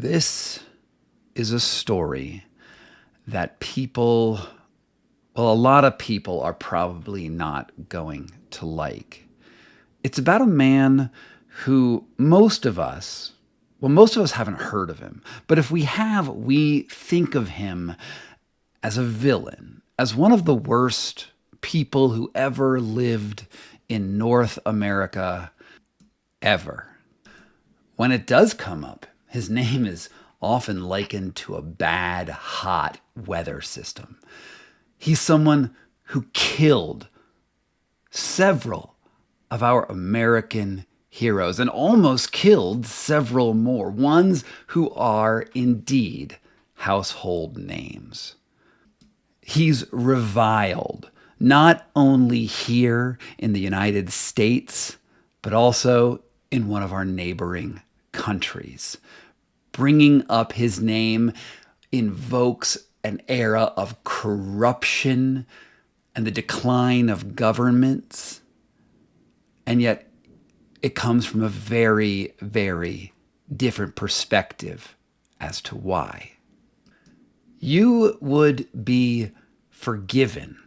This is a story that people, well, a lot of people are probably not going to like. It's about a man who most of us haven't heard of him. But if we have, we think of him as a villain, as one of the worst people who ever lived in North America, ever. When it does come up, his name is often likened to a bad, hot weather system. He's someone who killed several of our American heroes and almost killed several more, ones who are indeed household names. He's reviled, not only here in the United States, but also in one of our neighboring countries. Bringing up his name invokes an era of corruption and the decline of governments. And yet it comes from a very, very different perspective as to why. You would be forgiven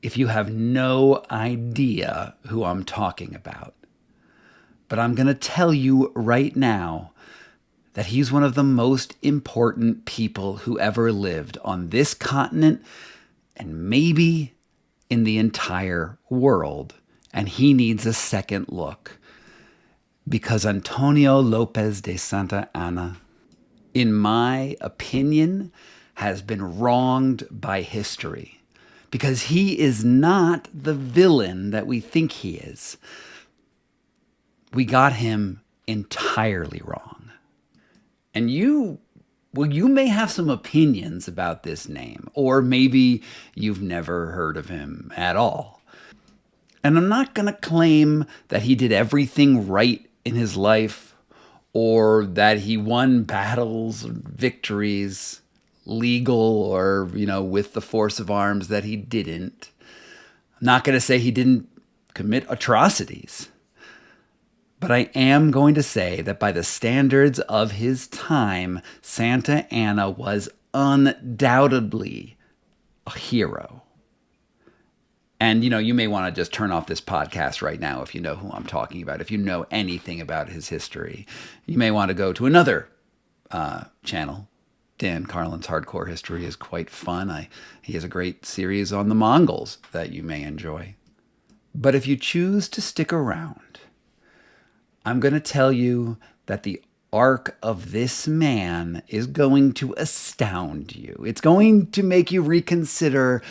if you have no idea who I'm talking about. But I'm going to tell you right now that he's one of the most important people who ever lived on this continent and maybe in the entire world. And he needs a second look because Antonio Lopez de Santa Anna, in my opinion, has been wronged by history because he is not the villain that we think he is. We got him entirely wrong. And you may have some opinions about this name, or maybe you've never heard of him at all. And I'm not going to claim that he did everything right in his life or that he won battles, victories, legal or, with the force of arms, that he didn't. I'm not going to say he didn't commit atrocities. But I am going to say that by the standards of his time, Santa Anna was undoubtedly a hero. And, you may want to just turn off this podcast right now if you know who I'm talking about. If you know anything about his history, you may want to go to another channel. Dan Carlin's Hardcore History is quite fun. He has a great series on the Mongols that you may enjoy. But if you choose to stick around, I'm going to tell you that the arc of this man is going to astound you. It's going to make you reconsider,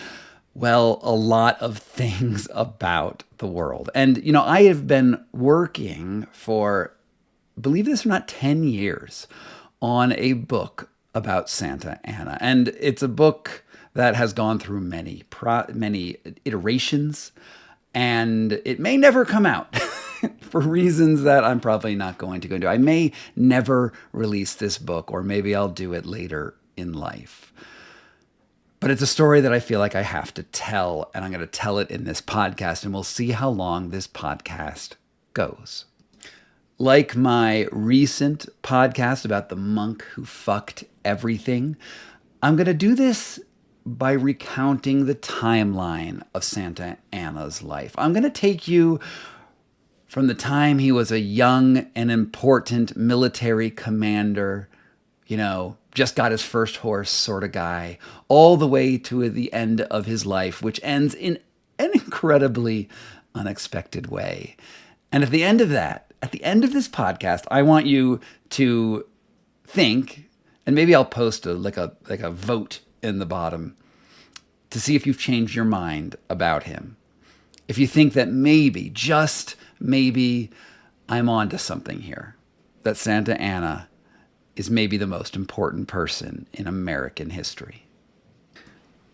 well, a lot of things about the world. And, I have been working for, believe this or not, 10 years on a book about Santa Anna. And it's a book that has gone through many iterations, and it may never come out. For reasons that I'm probably not going to go into. I may never release this book, or maybe I'll do it later in life. But it's a story that I feel like I have to tell, and I'm going to tell it in this podcast, and we'll see how long this podcast goes. Like my recent podcast about the monk who fucked everything, I'm going to do this by recounting the timeline of Santa Anna's life. I'm going to take you from the time he was a young and important military commander, just got his first horse sort of guy, all the way to the end of his life, which ends in an incredibly unexpected way. And at the end of this podcast, I want you to think, and maybe I'll post a vote in the bottom to see if you've changed your mind about him. If you think that maybe, just maybe, I'm onto something here, that Santa Anna is maybe the most important person in American history.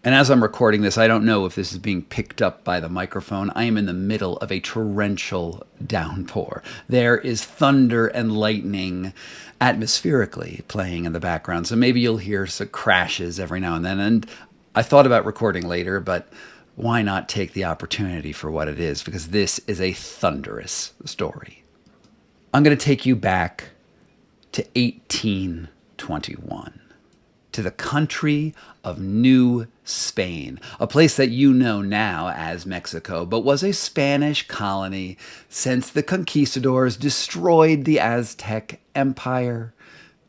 And as I'm recording this, I don't know if this is being picked up by the microphone. I am in the middle of a torrential downpour. There is thunder and lightning atmospherically playing in the background. So maybe you'll hear some crashes every now and then. And I thought about recording later, but why not take the opportunity for what it is? Because this is a thunderous story. I'm going to take you back to 18 1821 to the country of New Spain, a place that you know now as Mexico, but was a Spanish colony since the conquistadors destroyed the Aztec Empire,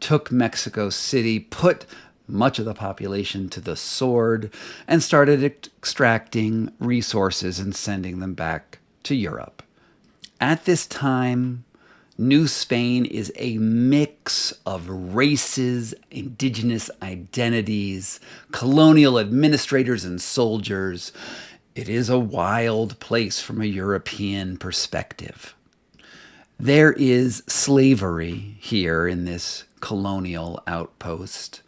took Mexico City, put much of the population to the sword, and started extracting resources and sending them back to Europe. At this time, New Spain is a mix of races, indigenous identities, colonial administrators and soldiers. It is a wild place from a European perspective. There is slavery here in this colonial outpost.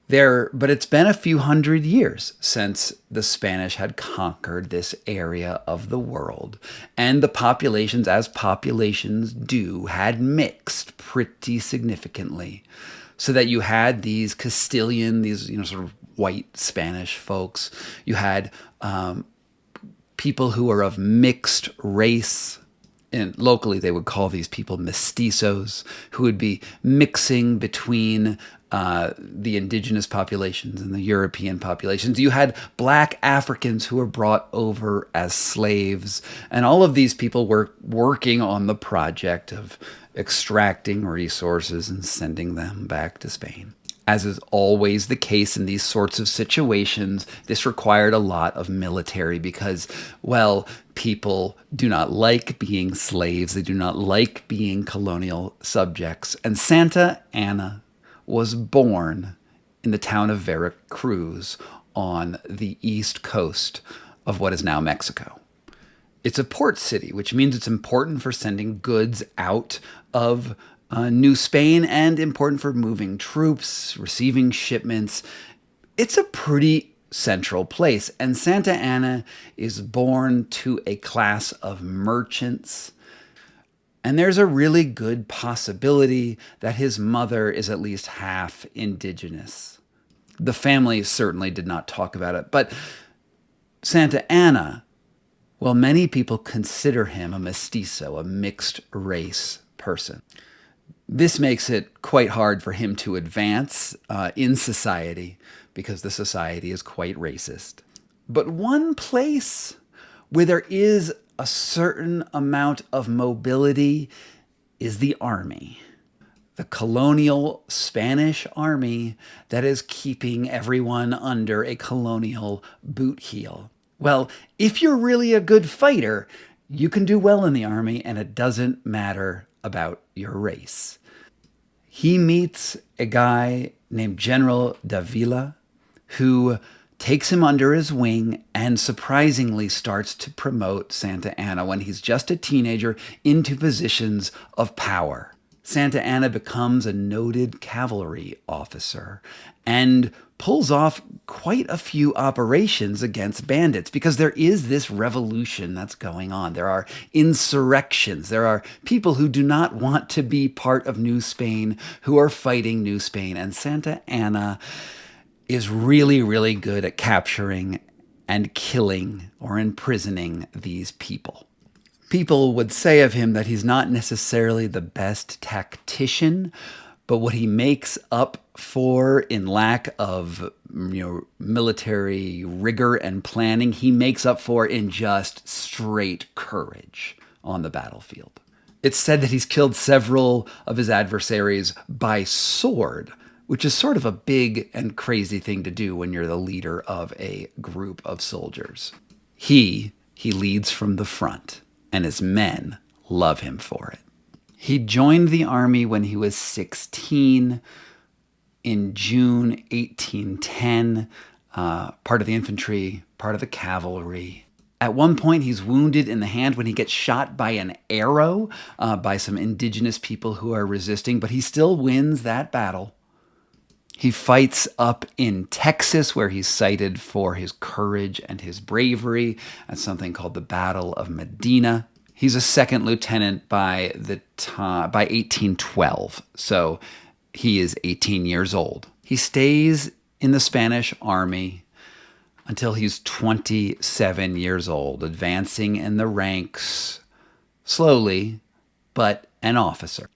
But it's been a few hundred years since the Spanish had conquered this area of the world. And the populations, as populations do, had mixed pretty significantly. So that you had these Castilian, these sort of white Spanish folks. You had people who are of mixed race. And locally, they would call these people mestizos, who would be mixing between the indigenous populations and the European populations. You had black Africans who were brought over as slaves. And all of these people were working on the project of extracting resources and sending them back to Spain. As is always the case in these sorts of situations, this required a lot of military because, well, people do not like being slaves. They do not like being colonial subjects. And Santa Anna was born in the town of Veracruz on the east coast of what is now Mexico. It's a port city, which means it's important for sending goods out of New Spain and important for moving troops, receiving shipments. It's a pretty central place. And Santa Anna is born to a class of merchants. And there's a really good possibility that his mother is at least half indigenous. The family certainly did not talk about it. But Santa Anna, well, many people consider him a mestizo, a mixed race person. This makes it quite hard for him to advance in society because the society is quite racist. But one place where there is a certain amount of mobility is the army. The colonial Spanish army that is keeping everyone under a colonial boot heel. Well, if you're really a good fighter, you can do well in the army and it doesn't matter about your race. He meets a guy named General Davila who takes him under his wing and surprisingly starts to promote Santa Anna when he's just a teenager into positions of power. Santa Anna becomes a noted cavalry officer and pulls off quite a few operations against bandits because there is this revolution that's going on. There are insurrections. There are people who do not want to be part of New Spain who are fighting New Spain. And Santa Anna is really, really good at capturing and killing or imprisoning these people. People would say of him that he's not necessarily the best tactician, but what he makes up for in lack of military rigor and planning, he makes up for in just straight courage on the battlefield. It's said that he's killed several of his adversaries by sword, which is sort of a big and crazy thing to do when you're the leader of a group of soldiers. He leads from the front, and his men love him for it. He joined the army when he was 16 in June 1810, part of the infantry, part of the cavalry. At one point, he's wounded in the hand when he gets shot by an arrow by some indigenous people who are resisting, but he still wins that battle. He fights up in Texas, where he's cited for his courage and his bravery at something called the Battle of Medina. He's a second lieutenant by 1812, so he is 18 years old. He stays in the Spanish army until he's 27 years old, advancing in the ranks slowly, but an officer.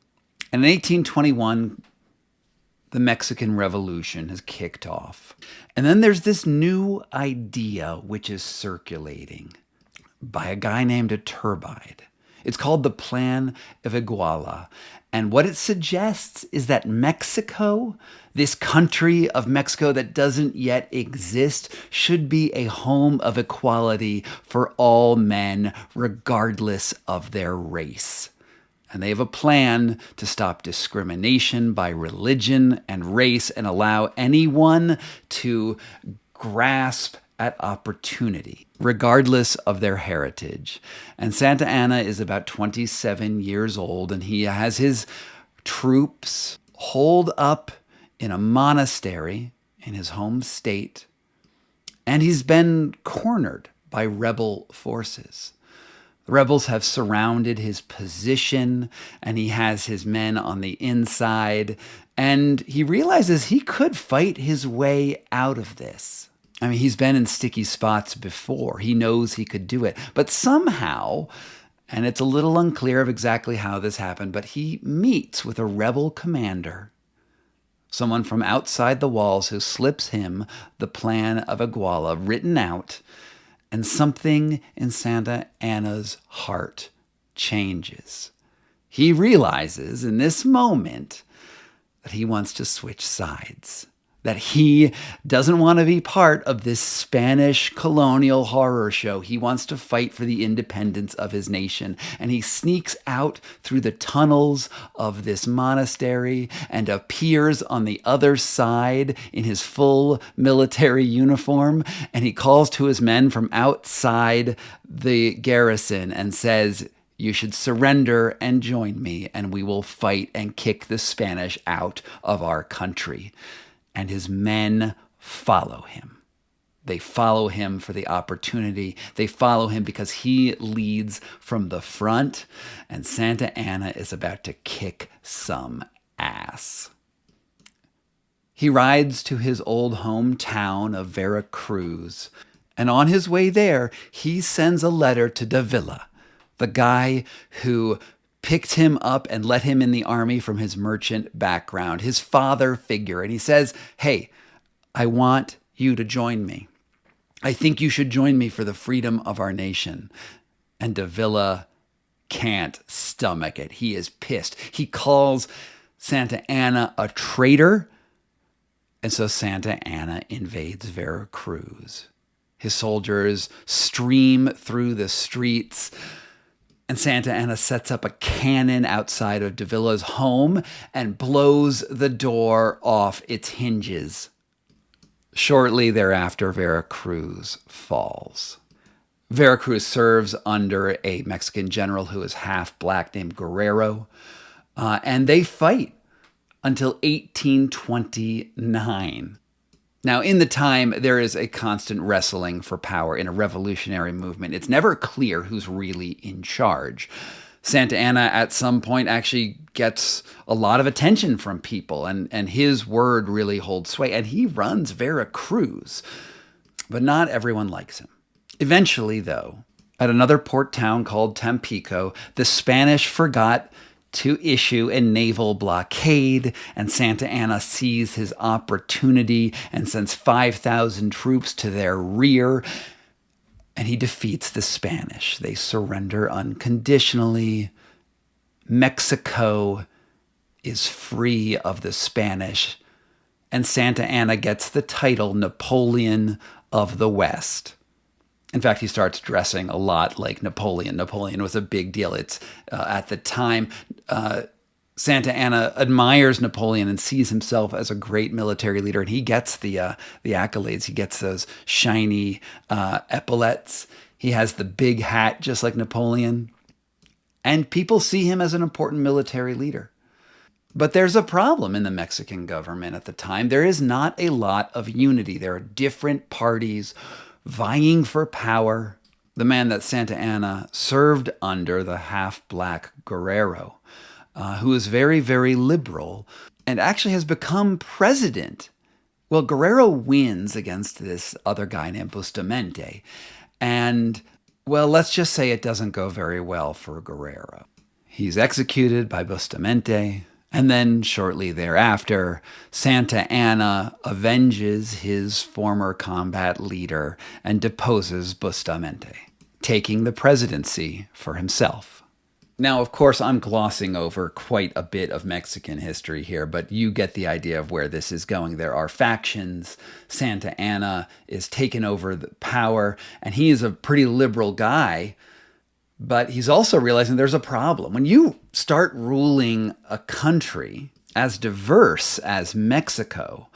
And in 1821, The Mexican Revolution has kicked off. And then there's this new idea which is circulating by a guy named Iturbide. It's called the Plan of Iguala. And what it suggests is that Mexico, this country of Mexico that doesn't yet exist, should be a home of equality for all men, regardless of their race. And they have a plan to stop discrimination by religion and race and allow anyone to grasp at opportunity, regardless of their heritage. And Santa Anna is about 27 years old, and he has his troops holed up in a monastery in his home state, and he's been cornered by rebel forces. The rebels have surrounded his position, and he has his men on the inside, and he realizes he could fight his way out of this. I mean, he's been in sticky spots before. He knows he could do it. But somehow, and it's a little unclear of exactly how this happened, but he meets with a rebel commander, someone from outside the walls, who slips him the Plan of Iguala written out, and something in Santa Anna's heart changes. He realizes in this moment that he wants to switch sides, that he doesn't want to be part of this Spanish colonial horror show. He wants to fight for the independence of his nation. And he sneaks out through the tunnels of this monastery and appears on the other side in his full military uniform. And he calls to his men from outside the garrison and says, "You should surrender and join me, and we will fight and kick the Spanish out of our country." And his men follow him. They follow him for the opportunity. They follow him because he leads from the front, and Santa Anna is about to kick some ass. He rides to his old hometown of Veracruz, and on his way there, he sends a letter to Davila, the guy who picked him up and let him in the army from his merchant background, his father figure. And he says, "Hey, I want you to join me. I think you should join me for the freedom of our nation." And Davila can't stomach it. He is pissed. He calls Santa Anna a traitor. And so Santa Anna invades Veracruz. His soldiers stream through the streets, and Santa Anna sets up a cannon outside of Davila's home and blows the door off its hinges. Shortly thereafter, Veracruz falls. Veracruz serves under a Mexican general who is half black named Guerrero, and they fight until 1829. Now, in the time, there is a constant wrestling for power in a revolutionary movement. It's never clear who's really in charge. Santa Anna, at some point, actually gets a lot of attention from people, and his word really holds sway. And he runs Veracruz, but not everyone likes him. Eventually, though, at another port town called Tampico, the Spanish forgot to issue a naval blockade, and Santa Anna sees his opportunity and sends 5,000 troops to their rear, and he defeats the Spanish. They surrender unconditionally. Mexico is free of the Spanish, and Santa Anna gets the title Napoleon of the West. In fact, he starts dressing a lot like Napoleon. Napoleon was a big deal. It's at the time, Santa Anna admires Napoleon and sees himself as a great military leader, and he gets the accolades. He gets those shiny epaulets. He has the big hat, just like Napoleon, and people see him as an important military leader. But there's a problem in the Mexican government at the time. There is not a lot of unity. There are different parties vying for power. The man that Santa Anna served under, the half-black Guerrero, who is very, very liberal and actually has become president. Well, Guerrero wins against this other guy named Bustamante. And, well, let's just say it doesn't go very well for Guerrero. He's executed by Bustamante, And then shortly thereafter, Santa Anna avenges his former combat leader and deposes Bustamante, taking the presidency for himself. Now, of course, I'm glossing over quite a bit of Mexican history here, but you get the idea of where this is going. There are factions. Santa Anna is taken over the power, and he is a pretty liberal guy, but he's also realizing there's a problem. When you start ruling a country as diverse as Mexico,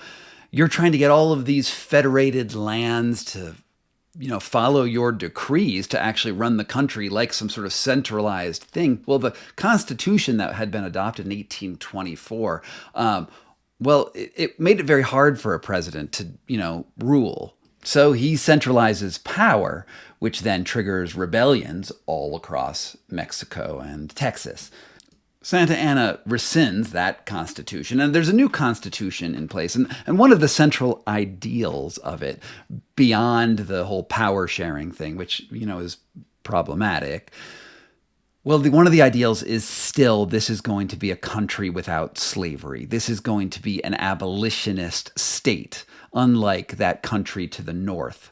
you're trying to get all of these federated lands to follow your decrees to actually run the country like some sort of centralized thing. Well, the Constitution that had been adopted in 1824, it made it very hard for a president to, rule. So he centralizes power, which then triggers rebellions all across Mexico and Texas. Santa Anna rescinds that constitution, and there's a new constitution in place. And one of the central ideals of it, beyond the whole power sharing thing, which, is problematic, one of the ideals is still this is going to be a country without slavery. This is going to be an abolitionist state, unlike that country to the north.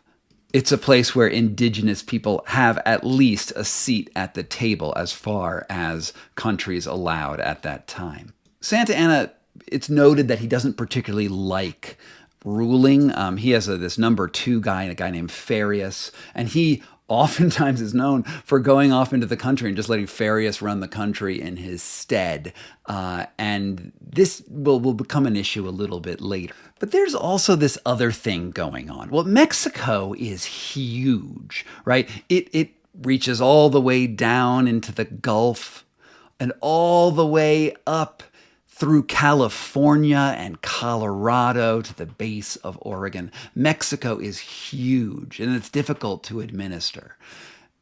It's a place where indigenous people have at least a seat at the table as far as countries allowed at that time. Santa Anna, it's noted that he doesn't particularly like ruling. He has this number 2 guy, a guy named Farias, and he oftentimes is known for going off into the country and just letting Farias run the country in his stead. And this will become an issue a little bit later. But there's also this other thing going on. Well, Mexico is huge, right? It reaches all the way down into the Gulf and all the way up through California and Colorado to the base of Oregon. Mexico is huge, and it's difficult to administer.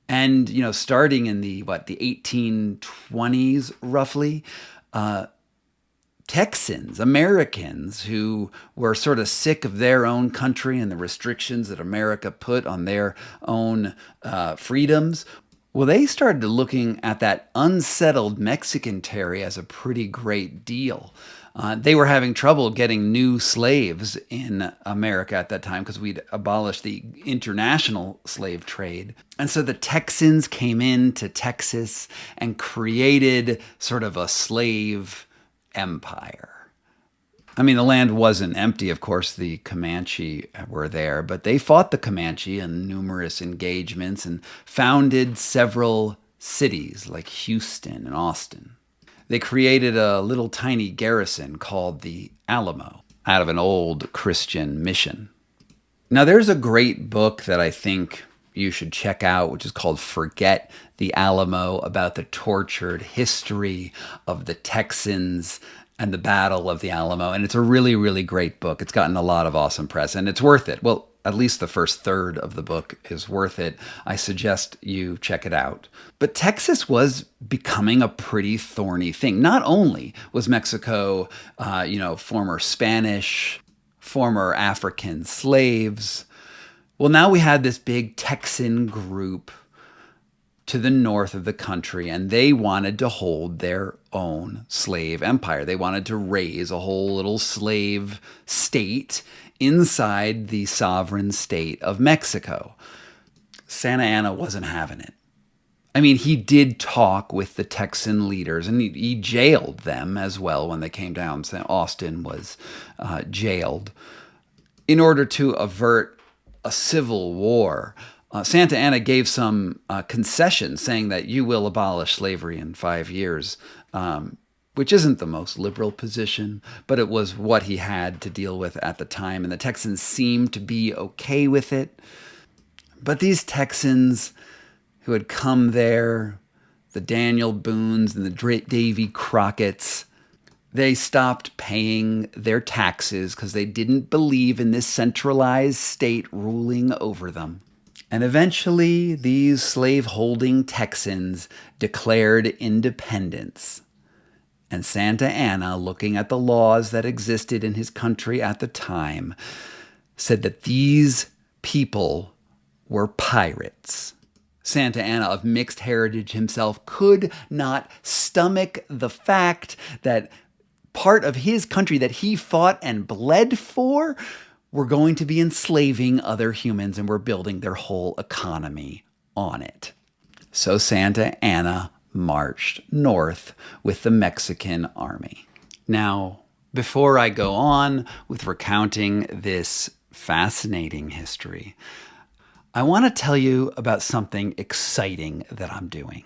And, starting in the 1820s, roughly, Texans, Americans who were sort of sick of their own country and the restrictions that America put on their own freedoms, they started looking at that unsettled Mexican territory as a pretty great deal. They were having trouble getting new slaves in America at that time because we'd abolished the international slave trade. And so the Texans came into Texas and created sort of a slave empire. I mean, the land wasn't empty. Of course, the Comanche were there, but they fought the Comanche in numerous engagements and founded several cities like Houston and Austin. They created a little tiny garrison called the Alamo out of an old Christian mission. Now, there's a great book that I think you should check out, which is called Forget the Alamo, about the tortured history of the Texans and the Battle of the Alamo. And it's a really, really great book. It's gotten a lot of awesome press, and it's worth it. Well, at least the first third of the book is worth it. I suggest you check it out. But Texas was becoming a pretty thorny thing. Not only was Mexico, former Spanish, former African slaves. Well, now we had this big Texan group to the north of the country, and they wanted to hold their own slave empire. They wanted to raise a whole little slave state inside the sovereign state of Mexico. Santa Anna wasn't having it. I mean, he did talk with the Texan leaders, and he jailed them as well when they came down. Austin was jailed in order to avert a civil war. Santa Anna gave some concessions, saying that you will abolish slavery in 5 years, which isn't the most liberal position, but it was what he had to deal with at the time. And the Texans seemed to be okay with it. But these Texans who had come there, the Daniel Boones and the Davy Crockett's, they stopped paying their taxes because they didn't believe in this centralized state ruling over them. And eventually, these slave-holding Texans declared independence. And Santa Anna, looking at the laws that existed in his country at the time, said that these people were pirates. Santa Anna, of mixed heritage himself, could not stomach the fact that part of his country that he fought and bled for, we're going to be enslaving other humans, and we're building their whole economy on it. So Santa Anna marched north with the Mexican army. Now, before I go on with recounting this fascinating history, I want to tell you about something exciting that I'm doing.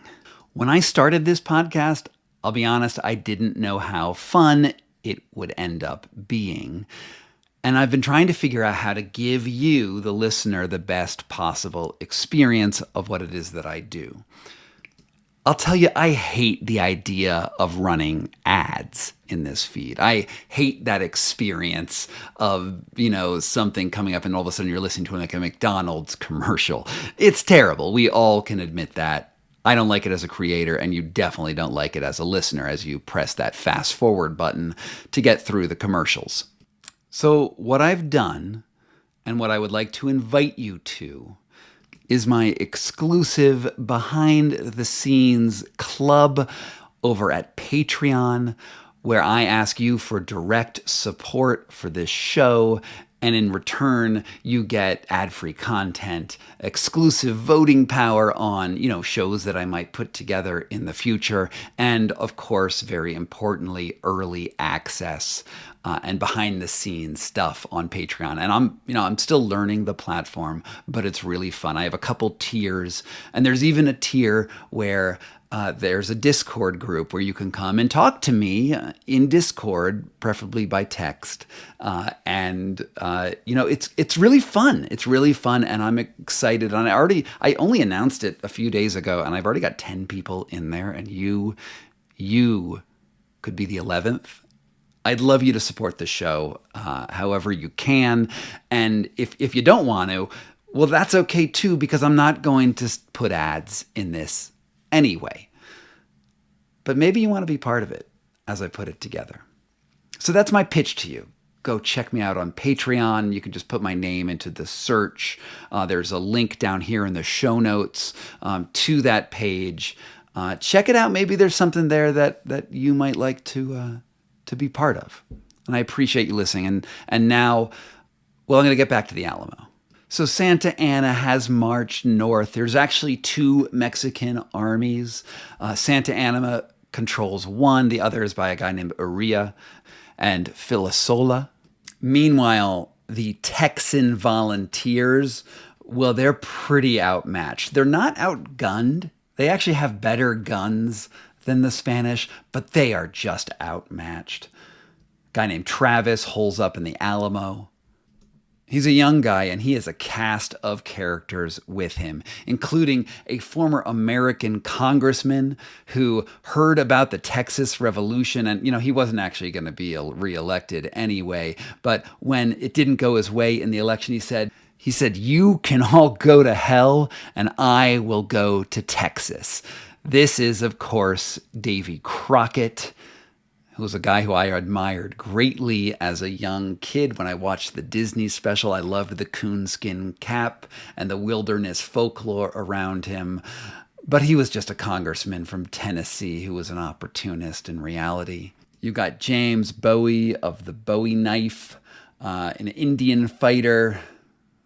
When I started this podcast, I'll be honest, I didn't know how fun it would end up being. And I've been trying to figure out how to give you, the listener, the best possible experience of what it is that I do. I'll tell you, I hate the idea of running ads in this feed. I hate that experience of, something coming up and all of a sudden you're listening to like a McDonald's commercial. It's terrible. We all can admit that. I don't like it as a creator, and you definitely don't like it as a listener as you press that fast forward button to get through the commercials. So what I've done, and what I would like to invite you to, is my exclusive behind-the-scenes club over at Patreon, where I ask you for direct support for this show, and in return, you get ad-free content, exclusive voting power on, shows that I might put together in the future, and of course, very importantly, early access and behind-the-scenes stuff on Patreon. And I'm still learning the platform, but it's really fun. I have a couple tiers, and there's even a tier where there's a Discord group where you can come and talk to me in Discord, preferably by text. It's really fun. It's really fun, and I'm excited. And I only announced it a few days ago, and I've already got 10 people in there, and you could be the 11th. I'd love you to support the show however you can. And if you don't want to, well, that's okay too, because I'm not going to put ads in this anyway. But maybe you want to be part of it as I put it together. So that's my pitch to you. Go check me out on Patreon. You can just put my name into the search. There's a link down here in the show notes to that page. Check it out. Maybe there's something there that you might like to be part of. And I appreciate you listening. And now, I'm going to get back to the Alamo. So Santa Anna has marched north. There's actually two Mexican armies. Santa Anna controls one. The other is by a guy named Uria and Filasola. Meanwhile, the Texan volunteers, they're pretty outmatched. They're not outgunned. They actually have better guns than the Spanish, but they are just outmatched. A guy named Travis holes up in the Alamo. He's a young guy, and he has a cast of characters with him, including a former American congressman who heard about the Texas Revolution, and, he wasn't actually going to be reelected anyway, but when it didn't go his way in the election, he said, "You can all go to hell, and I will go to Texas." This is, of course, Davy Crockett, who was a guy who I admired greatly as a young kid. When I watched the Disney special, I loved the coonskin cap and the wilderness folklore around him. But he was just a congressman from Tennessee who was an opportunist in reality. You got James Bowie of the Bowie knife, an Indian fighter.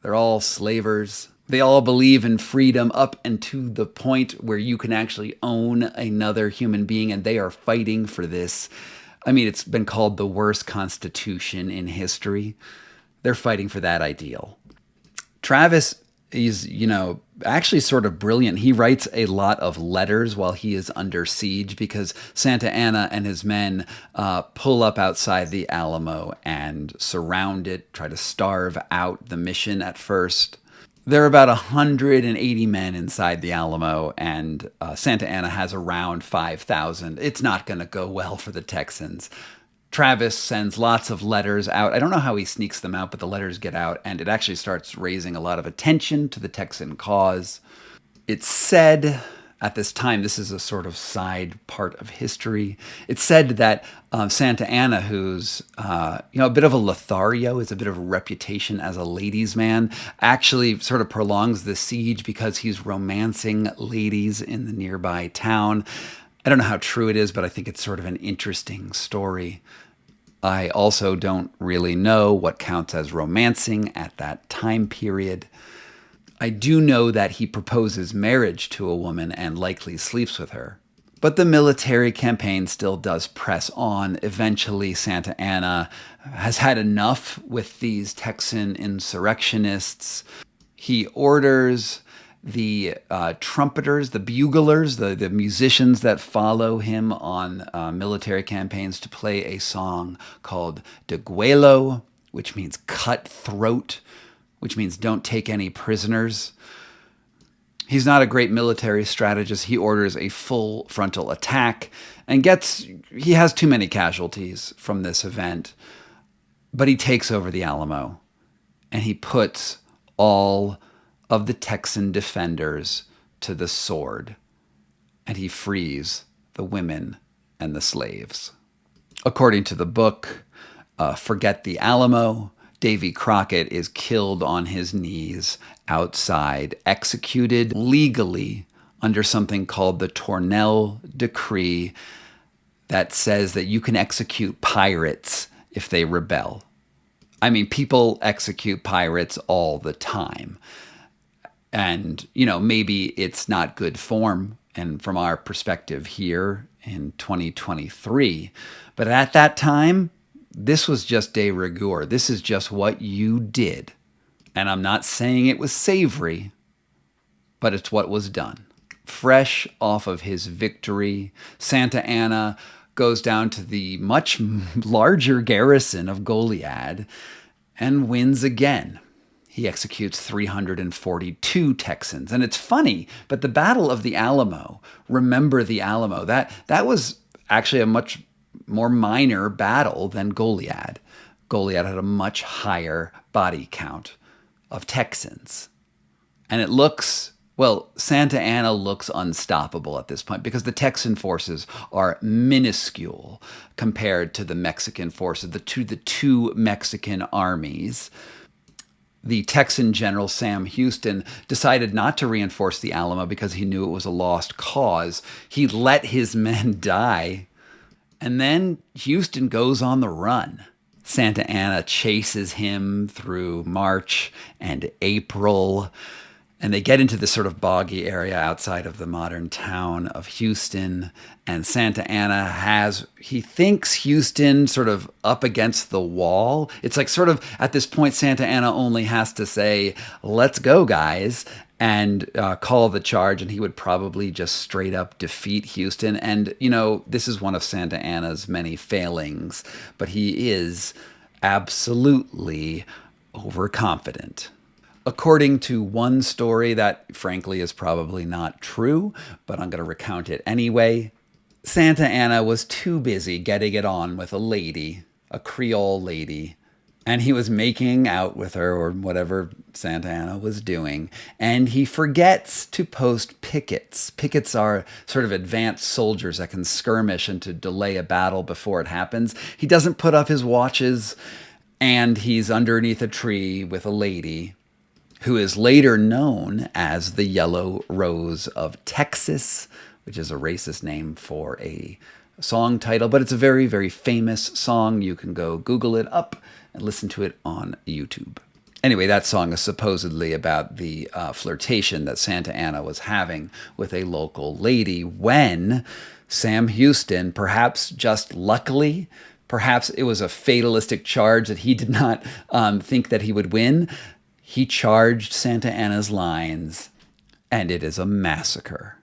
They're all slavers. They all believe in freedom up and to the point where you can actually own another human being, and they are fighting for this. I mean, it's been called the worst constitution in history. They're fighting for that ideal. Travis is, actually sort of brilliant. He writes a lot of letters while he is under siege because Santa Anna and his men pull up outside the Alamo and surround it, try to starve out the mission at first. There are about 180 men inside the Alamo, and Santa Anna has around 5,000. It's not going to go well for the Texans. Travis sends lots of letters out. I don't know how he sneaks them out, but the letters get out, and it actually starts raising a lot of attention to the Texan cause. It's said at this time, this is a sort of side part of history. It's said that Santa Anna, who's a bit of a Lothario, is a bit of a reputation as a ladies' man, actually sort of prolongs the siege because he's romancing ladies in the nearby town. I don't know how true it is, but I think it's sort of an interesting story. I also don't really know what counts as romancing at that time period. I do know that he proposes marriage to a woman and likely sleeps with her. But the military campaign still does press on. Eventually, Santa Anna has had enough with these Texan insurrectionists. He orders the trumpeters, the buglers, the musicians that follow him on military campaigns to play a song called Deguelo, which means cut throat, which means don't take any prisoners. He's not a great military strategist. He orders a full frontal attack and he has too many casualties from this event. But he takes over the Alamo and he puts all of the Texan defenders to the sword, and he frees the women and the slaves. According to the book, Forget the Alamo, Davy Crockett is killed on his knees outside, executed legally under something called the Tornell Decree that says that you can execute pirates if they rebel. I mean, people execute pirates all the time. And, maybe it's not good form, and from our perspective here in 2023. But at that time, this was just de rigueur. This is just what you did. And I'm not saying it was savory, but it's what was done. Fresh off of his victory, Santa Anna goes down to the much larger garrison of Goliad and wins again. He executes 342 Texans. And it's funny, but the Battle of the Alamo, remember the Alamo, that was actually a much more minor battle than Goliad. Goliad had a much higher body count of Texans. And it looks, Santa Anna looks unstoppable at this point because the Texan forces are minuscule compared to the Mexican forces, the two Mexican armies. The Texan general, Sam Houston, decided not to reinforce the Alamo because he knew it was a lost cause. He let his men die. And then Houston goes on the run. Santa Anna chases him through March and April. And they get into this sort of boggy area outside of the modern town of Houston. And Santa Anna he thinks Houston sort of up against the wall. It's like sort of at this point, Santa Anna only has to say, let's go, guys, and call the charge. And he would probably just straight up defeat Houston. And, this is one of Santa Anna's many failings, but he is absolutely overconfident. According to one story that, frankly, is probably not true, but I'm going to recount it anyway, Santa Anna was too busy getting it on with a lady, a Creole lady, and he was making out with her or whatever Santa Anna was doing, and he forgets to post pickets. Pickets are sort of advanced soldiers that can skirmish and to delay a battle before it happens. He doesn't put up his watches, and he's underneath a tree with a lady who is later known as the Yellow Rose of Texas, which is a racist name for a song title, but it's a very, very famous song. You can go Google it up and listen to it on YouTube. Anyway, that song is supposedly about the flirtation that Santa Anna was having with a local lady when Sam Houston, perhaps just luckily, perhaps it was a fatalistic charge that he did not think that he would win, he charged Santa Anna's lines, and it is a massacre.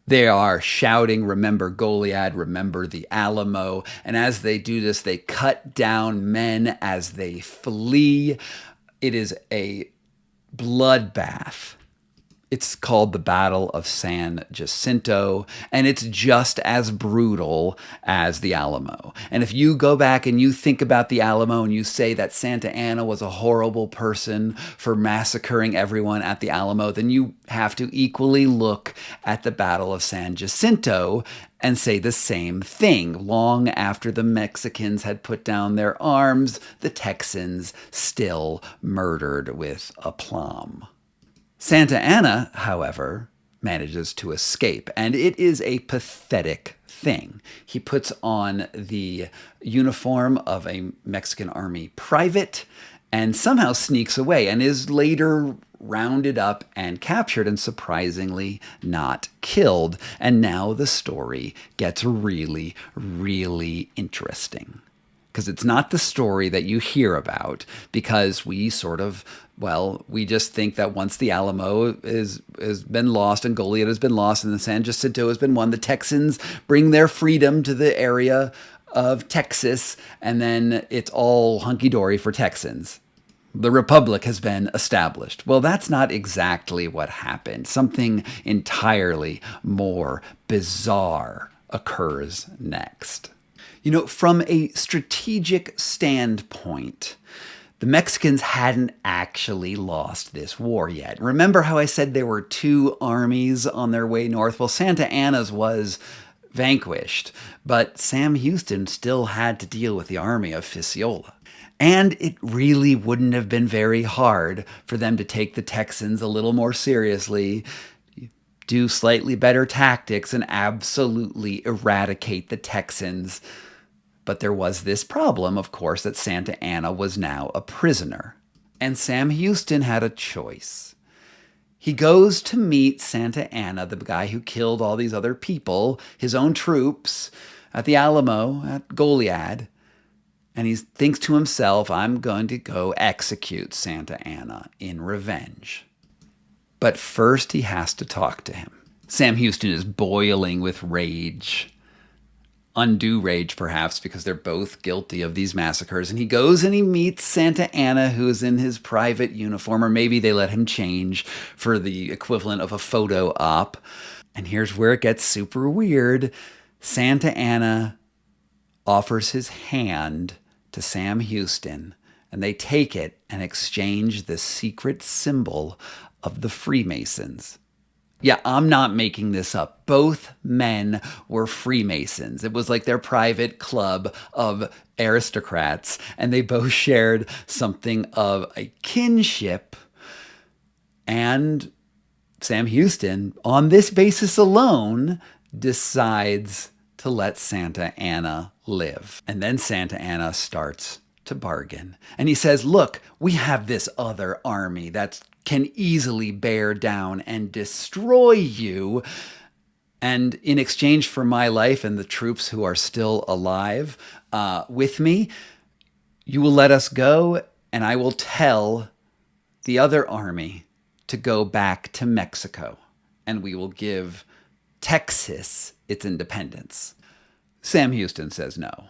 They are shouting, remember Goliad, remember the Alamo. And as they do this, they cut down men as they flee. It is a bloodbath. It's called the Battle of San Jacinto, and it's just as brutal as the Alamo. And if you go back and you think about the Alamo and you say that Santa Anna was a horrible person for massacring everyone at the Alamo, then you have to equally look at the Battle of San Jacinto and say the same thing. Long after the Mexicans had put down their arms, the Texans still murdered with aplomb. Santa Anna, however, manages to escape. And it is a pathetic thing. He puts on the uniform of a Mexican army private and somehow sneaks away and is later rounded up and captured and surprisingly not killed. And now the story gets really, really interesting. Because it's not the story that you hear about, because we sort of, well, we just think that once the Alamo has been lost and Goliad has been lost and the San Jacinto has been won, the Texans bring their freedom to the area of Texas, and then it's all hunky-dory for Texans. The Republic has been established. Well, that's not exactly what happened. Something entirely more bizarre occurs next. You know, from a strategic standpoint, the Mexicans hadn't actually lost this war yet. Remember how I said there were two armies on their way north? Well, Santa Anna's was vanquished, but Sam Houston still had to deal with the army of Ficiola. And it really wouldn't have been very hard for them to take the Texans a little more seriously, do slightly better tactics, and absolutely eradicate the Texans. But there was this problem, of course, that Santa Anna was now a prisoner. And Sam Houston had a choice. He goes to meet Santa Anna, the guy who killed all these other people, his own troops, at the Alamo, at Goliad. And he thinks to himself, I'm going to go execute Santa Anna in revenge. But first he has to talk to him. Sam Houston is boiling with rage. Undue rage, perhaps, because they're both guilty of these massacres. And he goes and he meets Santa Anna, who is in his private uniform, or maybe they let him change for the equivalent of a photo op. And here's where it gets super weird. Santa Anna offers his hand to Sam Houston, and they take it and exchange the secret symbol of the Freemasons. Yeah, I'm not making this up. Both men were Freemasons. It was like their private club of aristocrats, and they both shared something of a kinship. And Sam Houston, on this basis alone, decides to let Santa Anna live. And then Santa Anna starts to bargain. And he says, look, we have this other army that can easily bear down and destroy you. And in exchange for my life and the troops who are still alive with me, you will let us go, and I will tell the other army to go back to Mexico, and we will give Texas its independence. Sam Houston says no.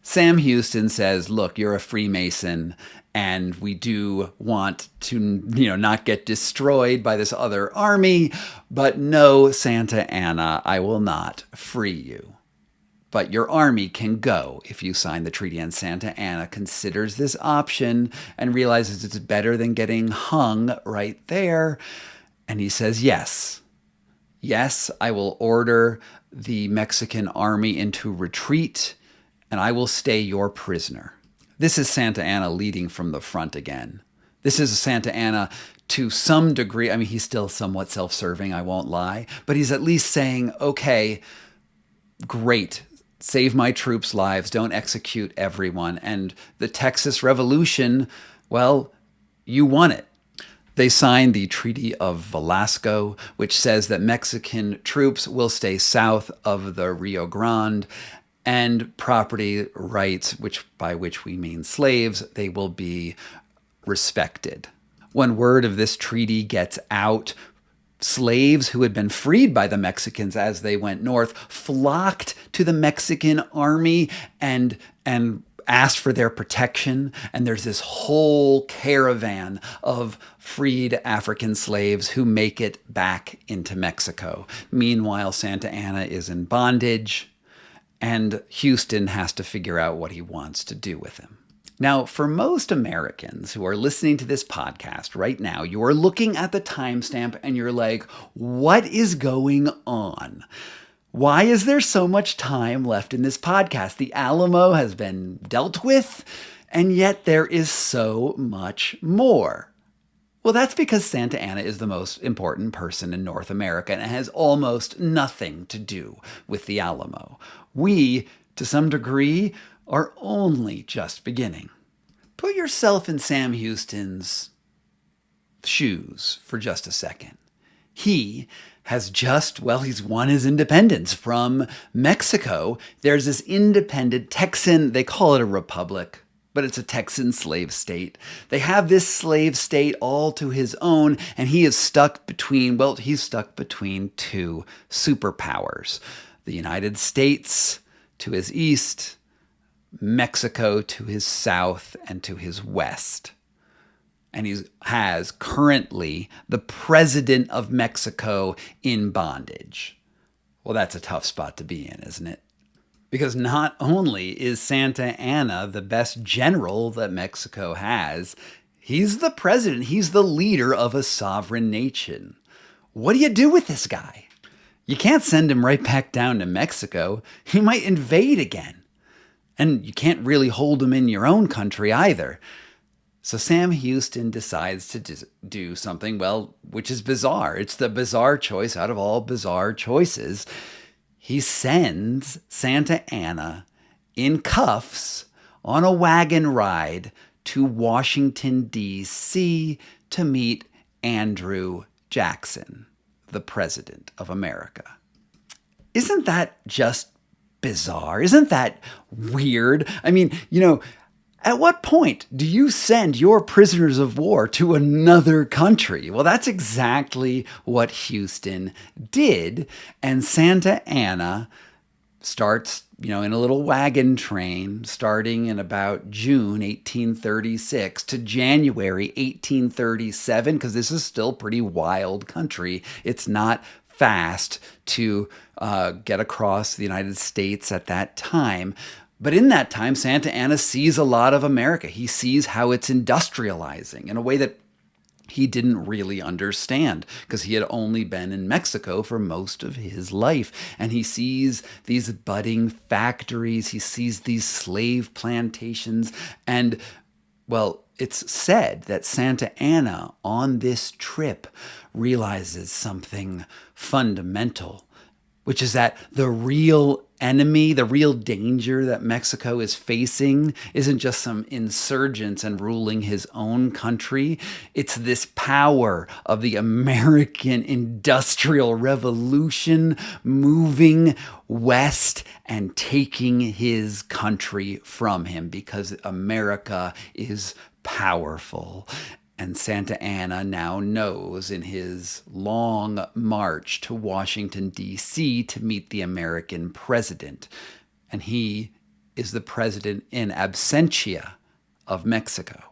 Sam Houston says, look, you're a Freemason, and we do want to, not get destroyed by this other army, but no, Santa Anna, I will not free you. But your army can go if you sign the treaty. And Santa Anna considers this option and realizes it's better than getting hung right there. And he says, yes, I will order the Mexican army into retreat, and I will stay your prisoner. This is Santa Anna leading from the front again. This is Santa Anna to some degree. I mean, he's still somewhat self-serving, I won't lie, but he's at least saying, okay, great, save my troops' lives, don't execute everyone. And the Texas Revolution, well, you won it. They signed the Treaty of Velasco, which says that Mexican troops will stay south of the Rio Grande, and property rights, by which we mean slaves, they will be respected. When word of this treaty gets out, slaves who had been freed by the Mexicans as they went north flocked to the Mexican army and asked for their protection. And there's this whole caravan of freed African slaves who make it back into Mexico. Meanwhile, Santa Anna is in bondage, and Houston has to figure out what he wants to do with him. Now, for most Americans who are listening to this podcast right now, you are looking at the timestamp and you're like, what is going on? Why is there so much time left in this podcast? The Alamo has been dealt with, and yet there is so much more. Well, that's because Santa Anna is the most important person in North America and it has almost nothing to do with the Alamo. We, to some degree, are only just beginning. Put yourself in Sam Houston's shoes for just a second. He has he's won his independence from Mexico. There's this independent Texan, they call it a republic, but it's a Texan slave state. They have this slave state all to his own, and he's stuck between two superpowers. The United States to his east, Mexico to his south and to his west. And he has currently the president of Mexico in bondage. Well, that's a tough spot to be in, isn't it? Because not only is Santa Anna the best general that Mexico has, he's the president, he's the leader of a sovereign nation. What do you do with this guy? You can't send him right back down to Mexico. He might invade again. And you can't really hold him in your own country either. So Sam Houston decides to do something, well, which is bizarre. It's the bizarre choice out of all bizarre choices. He sends Santa Anna in cuffs on a wagon ride to Washington, D.C. to meet Andrew Jackson, the President of America. Isn't that just bizarre? Isn't that weird? I mean, at what point do you send your prisoners of war to another country? Well, that's exactly what Houston did. And Santa Anna starts, in a little wagon train starting in about June 1836 to January 1837, because this is still pretty wild country. It's not fast to get across the United States at that time. But in that time, Santa Anna sees a lot of America. He sees how it's industrializing in a way that he didn't really understand because he had only been in Mexico for most of his life. And he sees these budding factories. He sees these slave plantations. And, well, it's said that Santa Anna on this trip realizes something fundamental, which is that the real enemy, the real danger that Mexico is facing isn't just some insurgents and ruling his own country. It's this power of the American Industrial Revolution moving west and taking his country from him because America is powerful. And Santa Anna now knows in his long march to Washington, D.C. to meet the American president. And he is the president in absentia of Mexico.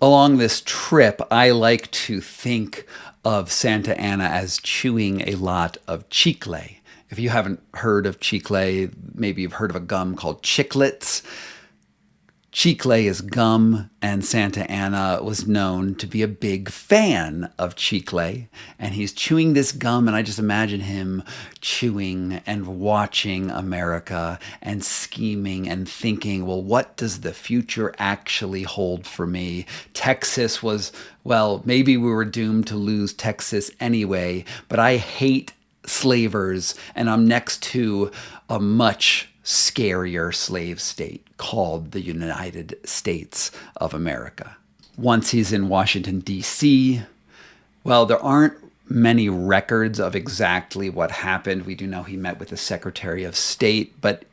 Along this trip, I like to think of Santa Anna as chewing a lot of chicle. If you haven't heard of chicle, maybe you've heard of a gum called chiclets. Chicle is gum, and Santa Anna was known to be a big fan of chicle. And he's chewing this gum, and I just imagine him chewing and watching America and scheming and thinking, well, what does the future actually hold for me? Texas was, well, maybe we were doomed to lose Texas anyway, but I hate slavers, and I'm next to a much scarier slave state called the United States of America. Once he's in Washington, D.C., well, there aren't many records of exactly what happened. We do know he met with the Secretary of State, but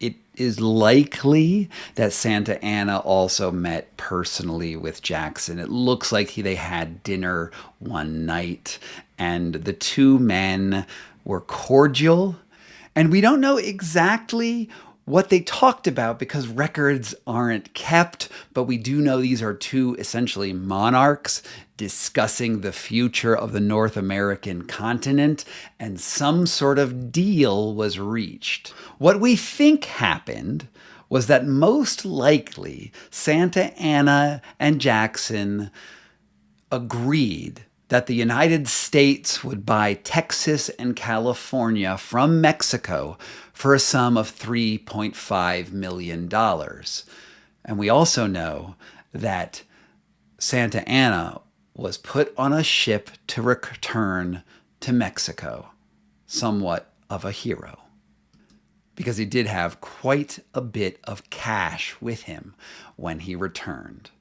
it is likely that Santa Anna also met personally with Jackson. It looks like they had dinner one night, and the two men were cordial. And we don't know exactly what they talked about because records aren't kept, but we do know these are two essentially monarchs discussing the future of the North American continent, and some sort of deal was reached. What we think happened was that most likely Santa Anna and Jackson agreed that the United States would buy Texas and California from Mexico for a sum of $3.5 million. And we also know that Santa Anna was put on a ship to return to Mexico, somewhat of a hero, because he did have quite a bit of cash with him when he returned.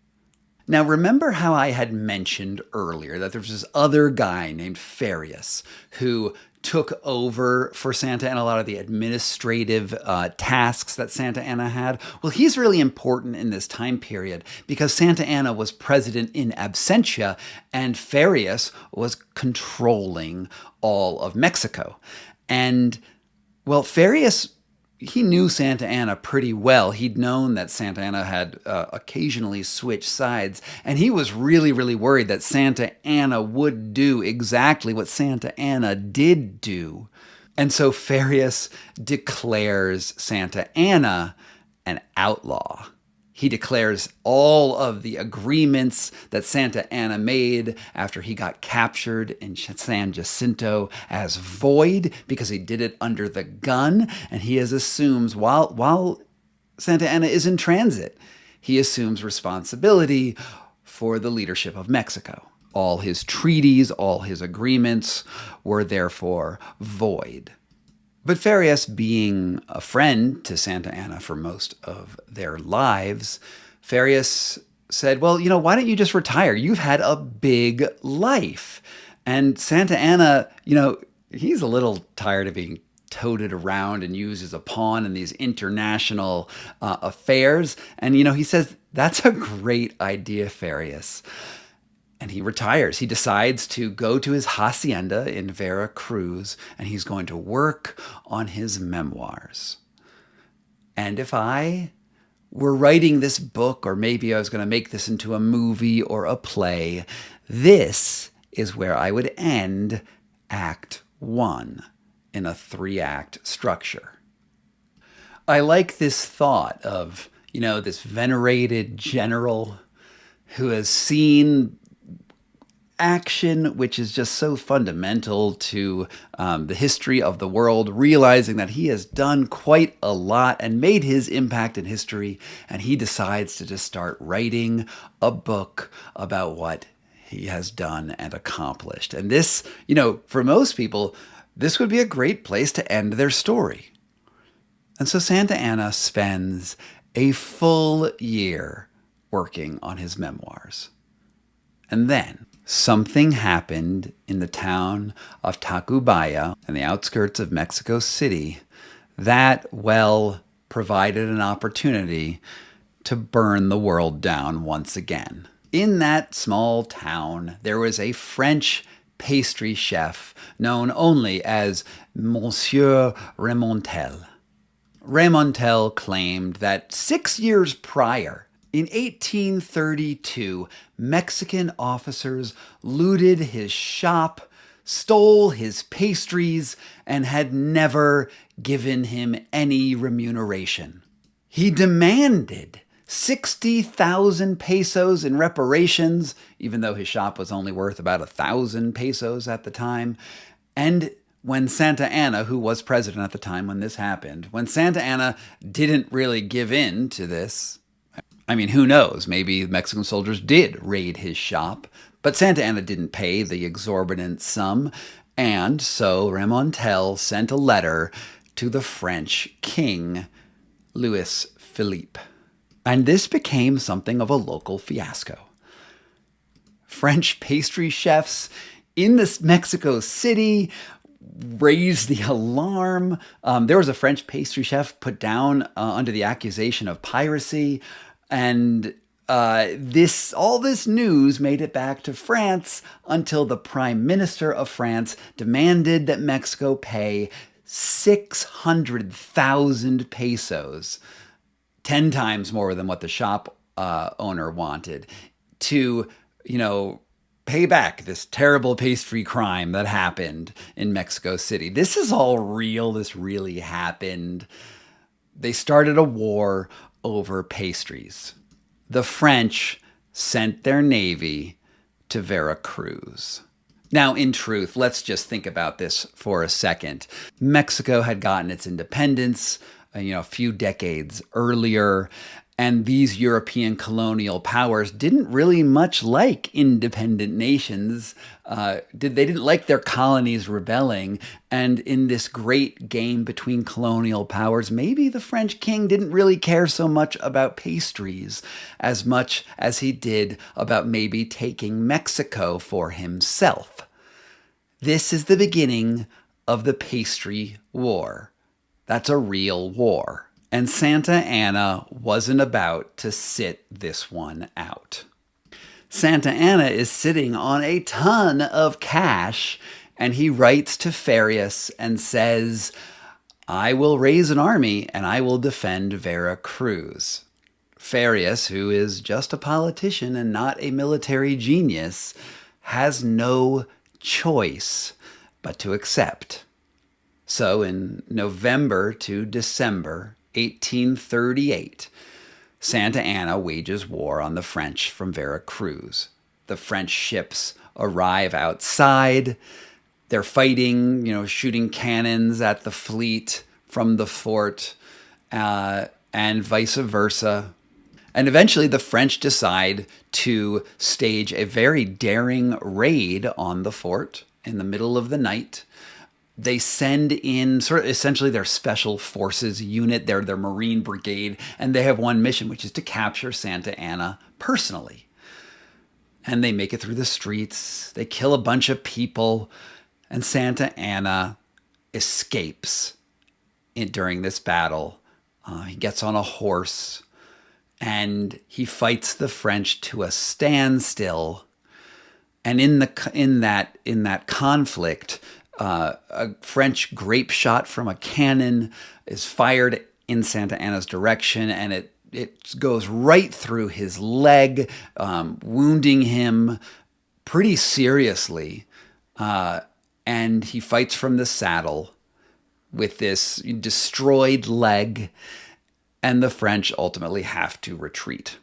Now, remember how I had mentioned earlier that there was this other guy named Farius who took over for Santa Anna a lot of the administrative tasks that Santa Anna had? Well, he's really important in this time period because Santa Anna was president in absentia and Farius was controlling all of Mexico. And, well, Farius, he knew Santa Anna pretty well. He'd known that Santa Anna had occasionally switched sides, and he was really, really worried that Santa Anna would do exactly what Santa Anna did do. And so Farius declares Santa Anna an outlaw. He declares all of the agreements that Santa Anna made after he got captured in San Jacinto as void because he did it under the gun. And he assumes while Santa Anna is in transit, he assumes responsibility for the leadership of Mexico. All his treaties, all his agreements were therefore void. But Farius, being a friend to Santa Anna for most of their lives, Farius said, well, why don't you just retire? You've had a big life. And Santa Anna, he's a little tired of being toted around and used as a pawn in these international affairs. And, he says, that's a great idea, Farius. And he retires. He decides to go to his hacienda in Veracruz, and he's going to work on his memoirs. And if I were writing this book, or maybe I was going to make this into a movie or a play, this is where I would end Act 1 in a 3-act structure. I like this thought of, this venerated general who has seen action, which is just so fundamental to the history of the world, realizing that he has done quite a lot and made his impact in history, and he decides to just start writing a book about what he has done and accomplished. And this, for most people, this would be a great place to end their story. And so Santa Anna spends a full year working on his memoirs. And then something happened in the town of Tacubaya on the outskirts of Mexico City that, provided an opportunity to burn the world down once again. In that small town, there was a French pastry chef known only as Monsieur Remontel. Remontel claimed that 6 years prior, in 1832, Mexican officers looted his shop, stole his pastries, and had never given him any remuneration. He demanded 60,000 pesos in reparations, even though his shop was only worth about 1,000 pesos at the time. And when Santa Anna, who was president at the time when this happened, when Santa Anna didn't really give in to this, who knows? Maybe Mexican soldiers did raid his shop, but Santa Anna didn't pay the exorbitant sum, and so Remontel sent a letter to the French king, Louis Philippe. And this became something of a local fiasco. French pastry chefs in this Mexico City raised the alarm. There was a French pastry chef put down under the accusation of piracy. And all this news made it back to France until the Prime Minister of France demanded that Mexico pay 600,000 pesos, 10 times more than what the shop owner wanted, to, pay back this terrible pastry crime that happened in Mexico City. This is all real. This really happened. They started a war over pastries. The French sent their navy to Veracruz. Now, in truth, let's just think about this for a second. Mexico had gotten its independence, a few decades earlier, And these European colonial powers didn't really much like independent nations. They didn't like their colonies rebelling. And in this great game between colonial powers, maybe the French king didn't really care so much about pastries as much as he did about maybe taking Mexico for himself. This is the beginning of the Pastry War. That's a real war. And Santa Anna wasn't about to sit this one out. Santa Anna is sitting on a ton of cash, and he writes to Farius and says, I will raise an army and I will defend Veracruz. Farius, who is just a politician and not a military genius, has no choice but to accept. So in November to December 1838, Santa Anna wages war on the French from Veracruz. The French ships arrive outside. They're fighting, shooting cannons at the fleet from the fort, and vice versa. And eventually the French decide to stage a very daring raid on the fort in the middle of the night. They send in sort of essentially their special forces unit, their Marine brigade, and they have one mission, which is to capture Santa Anna personally. And they make it through the streets. They kill a bunch of people, and Santa Anna escapes during this battle. He gets on a horse, and he fights the French to a standstill. And in that conflict, a French grape shot from a cannon is fired in Santa Anna's direction, and it goes right through his leg, wounding him pretty seriously. And he fights from the saddle with this destroyed leg, and the French ultimately have to retreat.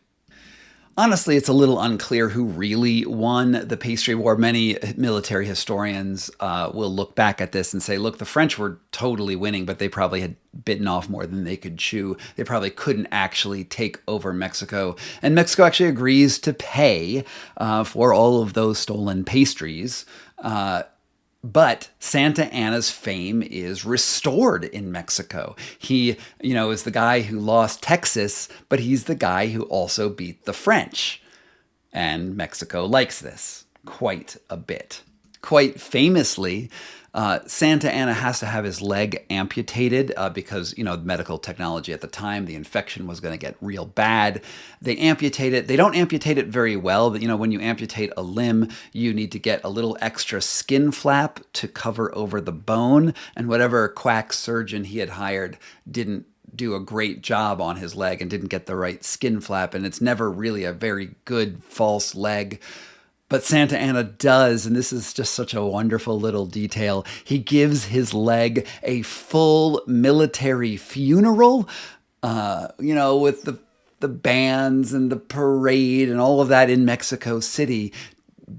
Honestly, it's a little unclear who really won the Pastry War. Many military historians will look back at this and say, look, the French were totally winning, but they probably had bitten off more than they could chew. They probably couldn't actually take over Mexico. And Mexico actually agrees to pay for all of those stolen pastries. But Santa Anna's fame is restored in Mexico. He, is the guy who lost Texas, but he's the guy who also beat the French. And Mexico likes this quite a bit. Quite famously, Santa Anna has to have his leg amputated because, medical technology at the time, the infection was going to get real bad. They amputate it. They don't amputate it very well. When you amputate a limb, you need to get a little extra skin flap to cover over the bone. And whatever quack surgeon he had hired didn't do a great job on his leg and didn't get the right skin flap. And it's never really a very good false leg. But Santa Anna does, and this is just such a wonderful little detail. He gives his leg a full military funeral, with the bands and the parade and all of that in Mexico City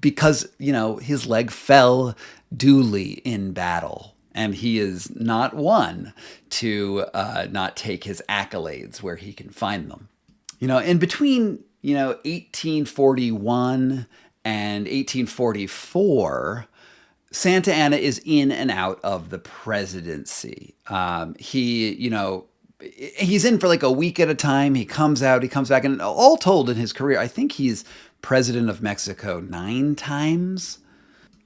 because, his leg fell duly in battle. And he is not one to not take his accolades where he can find them. In between, 1841 and 1844, Santa Anna is in and out of the presidency. He's in for like a week at a time. He comes out, he comes back, and all told in his career, I think he's president of Mexico 9 times.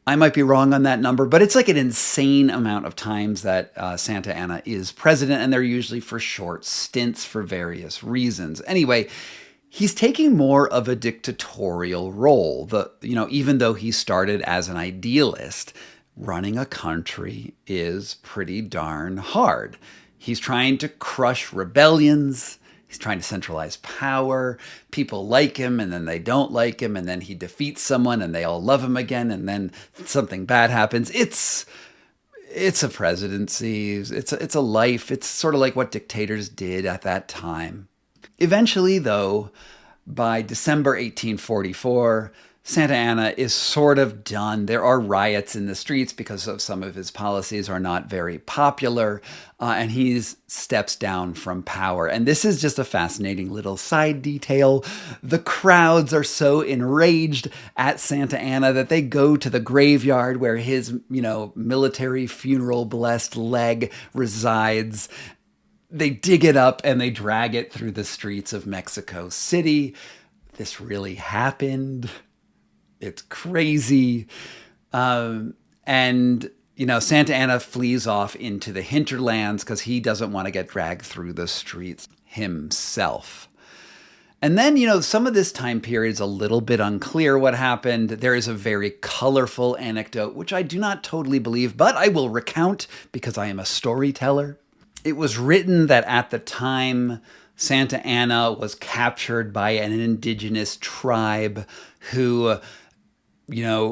I might be wrong on that number, but it's like an insane amount of times that Santa Anna is president, and they're usually for short stints for various reasons. Anyway, he's taking more of a dictatorial role. Even though he started as an idealist, running a country is pretty darn hard. He's trying to crush rebellions. He's trying to centralize power. People like him, and then they don't like him, and then he defeats someone, and they all love him again, and then something bad happens. It's a presidency. It's a life. It's sort of like what dictators did at that time. Eventually, though, by December 1844, Santa Anna is sort of done. There are riots in the streets because of some of his policies are not very popular, and he steps down from power. And this is just a fascinating little side detail. The crowds are so enraged at Santa Anna that they go to the graveyard where his, military funeral blessed leg resides. They dig it up and they drag it through the streets of Mexico City. This really happened. It's crazy. And, Santa Anna flees off into the hinterlands because he doesn't want to get dragged through the streets himself. And then, some of this time period is a little bit unclear what happened. There is a very colorful anecdote, which I do not totally believe, but I will recount because I am a storyteller. It was written that at the time, Santa Anna was captured by an indigenous tribe who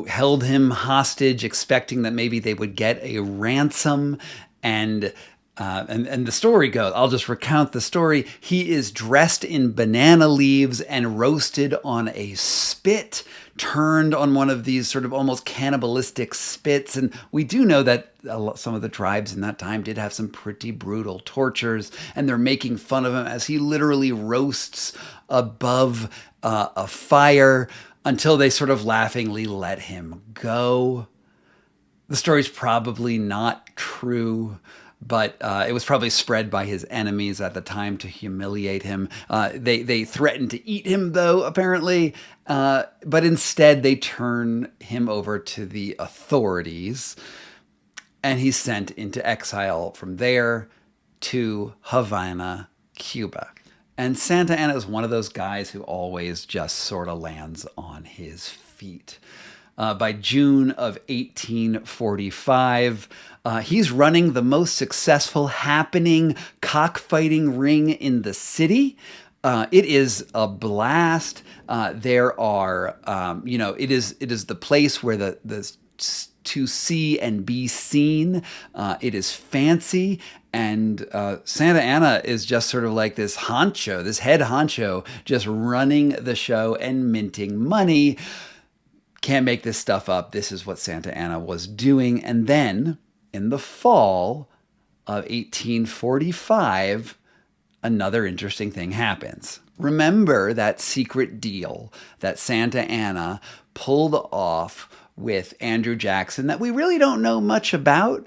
held him hostage, expecting that maybe they would get a ransom. And the story goes, I'll just recount the story. He is dressed in banana leaves and roasted on a spit, turned on one of these sort of almost cannibalistic spits. And we do know that some of the tribes in that time did have some pretty brutal tortures, and they're making fun of him as he literally roasts above a fire until they sort of laughingly let him go. The story's probably not true, but it was probably spread by his enemies at the time to humiliate him. They threatened to eat him, though, apparently, but instead they turn him over to the authorities, and he's sent into exile from there to Havana, Cuba. And Santa Anna is one of those guys who always just sort of lands on his feet. By June of 1845, he's running the most successful happening cockfighting ring in the city. It is a blast. There are, it is the place where the to see and be seen. It is fancy. And Santa Anna is just sort of like this honcho, this head honcho, just running the show and minting money. Can't make this stuff up. This is what Santa Anna was doing. And then in the fall of 1845, another interesting thing happens. Remember that secret deal that Santa Anna pulled off with Andrew Jackson that we really don't know much about?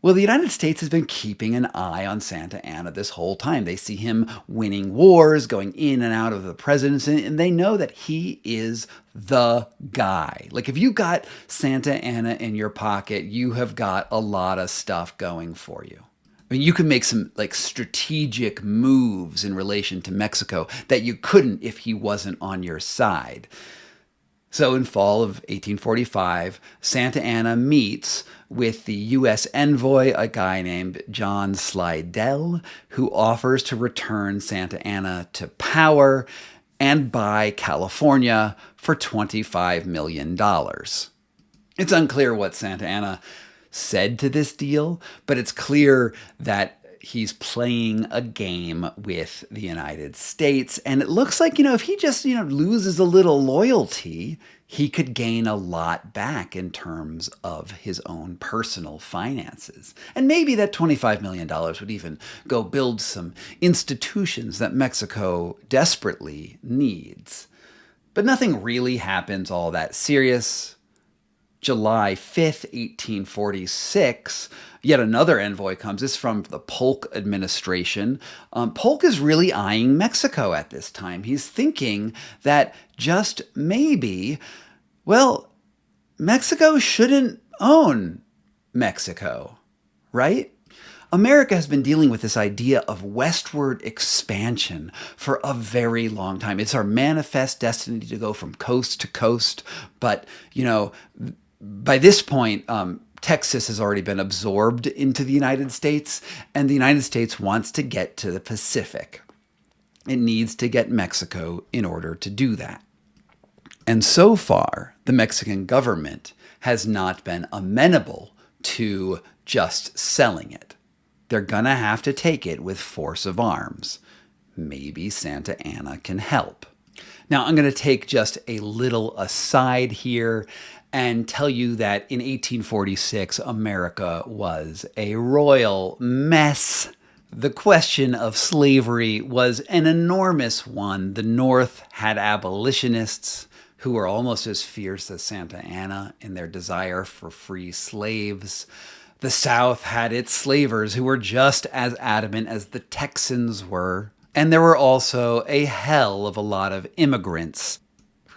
Well, the United States has been keeping an eye on Santa Anna this whole time. They see him winning wars, going in and out of the presidency, and they know that he is the guy. Like, if you got Santa Anna in your pocket, you have got a lot of stuff going for you. I mean, you can make some strategic moves in relation to Mexico that you couldn't if he wasn't on your side. So in fall of 1845, Santa Anna meets with the U.S. envoy, a guy named John Slidell, who offers to return Santa Anna to power and buy California for $25 million. It's unclear what Santa Anna said to this deal, but it's clear that he's playing a game with the United States. And it looks like, if he just, loses a little loyalty, he could gain a lot back in terms of his own personal finances. And maybe that $25 million would even go build some institutions that Mexico desperately needs. But nothing really happens all that serious. July 5th, 1846, yet another envoy comes. This is from the Polk administration. Polk is really eyeing Mexico at this time. He's thinking that just maybe, Mexico shouldn't own Mexico, right? America has been dealing with this idea of westward expansion for a very long time. It's our manifest destiny to go from coast to coast. But, by this point, Texas has already been absorbed into the United States, and the United States wants to get to the Pacific. It needs to get Mexico in order to do that. And so far, the Mexican government has not been amenable to just selling it. They're going to have to take it with force of arms. Maybe Santa Anna can help. Now, I'm going to take just a little aside here and tell you that in 1846, America was a royal mess. The question of slavery was an enormous one. The North had abolitionists who were almost as fierce as Santa Anna in their desire for free slaves. The South had its slavers who were just as adamant as the Texans were. And there were also a hell of a lot of immigrants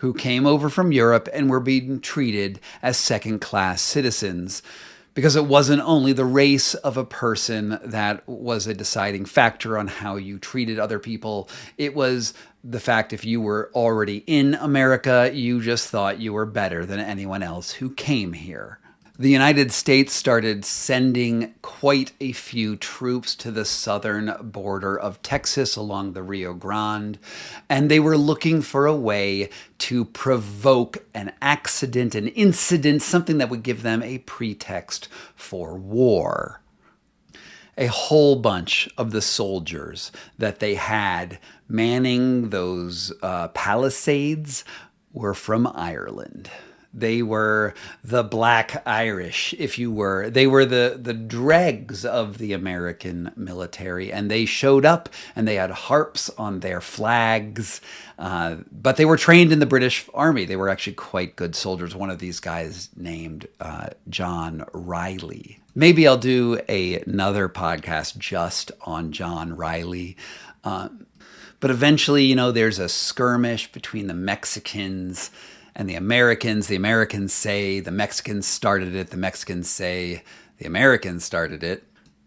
who came over from Europe and were being treated as second-class citizens, because it wasn't only the race of a person that was a deciding factor on how you treated other people. It was the fact if you were already in America, you just thought you were better than anyone else who came here. The United States started sending quite a few troops to the southern border of Texas along the Rio Grande, and they were looking for a way to provoke an accident, an incident, something that would give them a pretext for war. A whole bunch of the soldiers that they had manning those palisades were from Ireland. They were the Black Irish, if you were. They were the dregs of the American military, and they showed up and they had harps on their flags, but they were trained in the British Army. They were actually quite good soldiers. One of these guys named John Riley. Maybe I'll do another podcast just on John Riley. But eventually, there's a skirmish between the Mexicans and the Americans. The Americans say the Mexicans started it. The Mexicans say the Americans started it.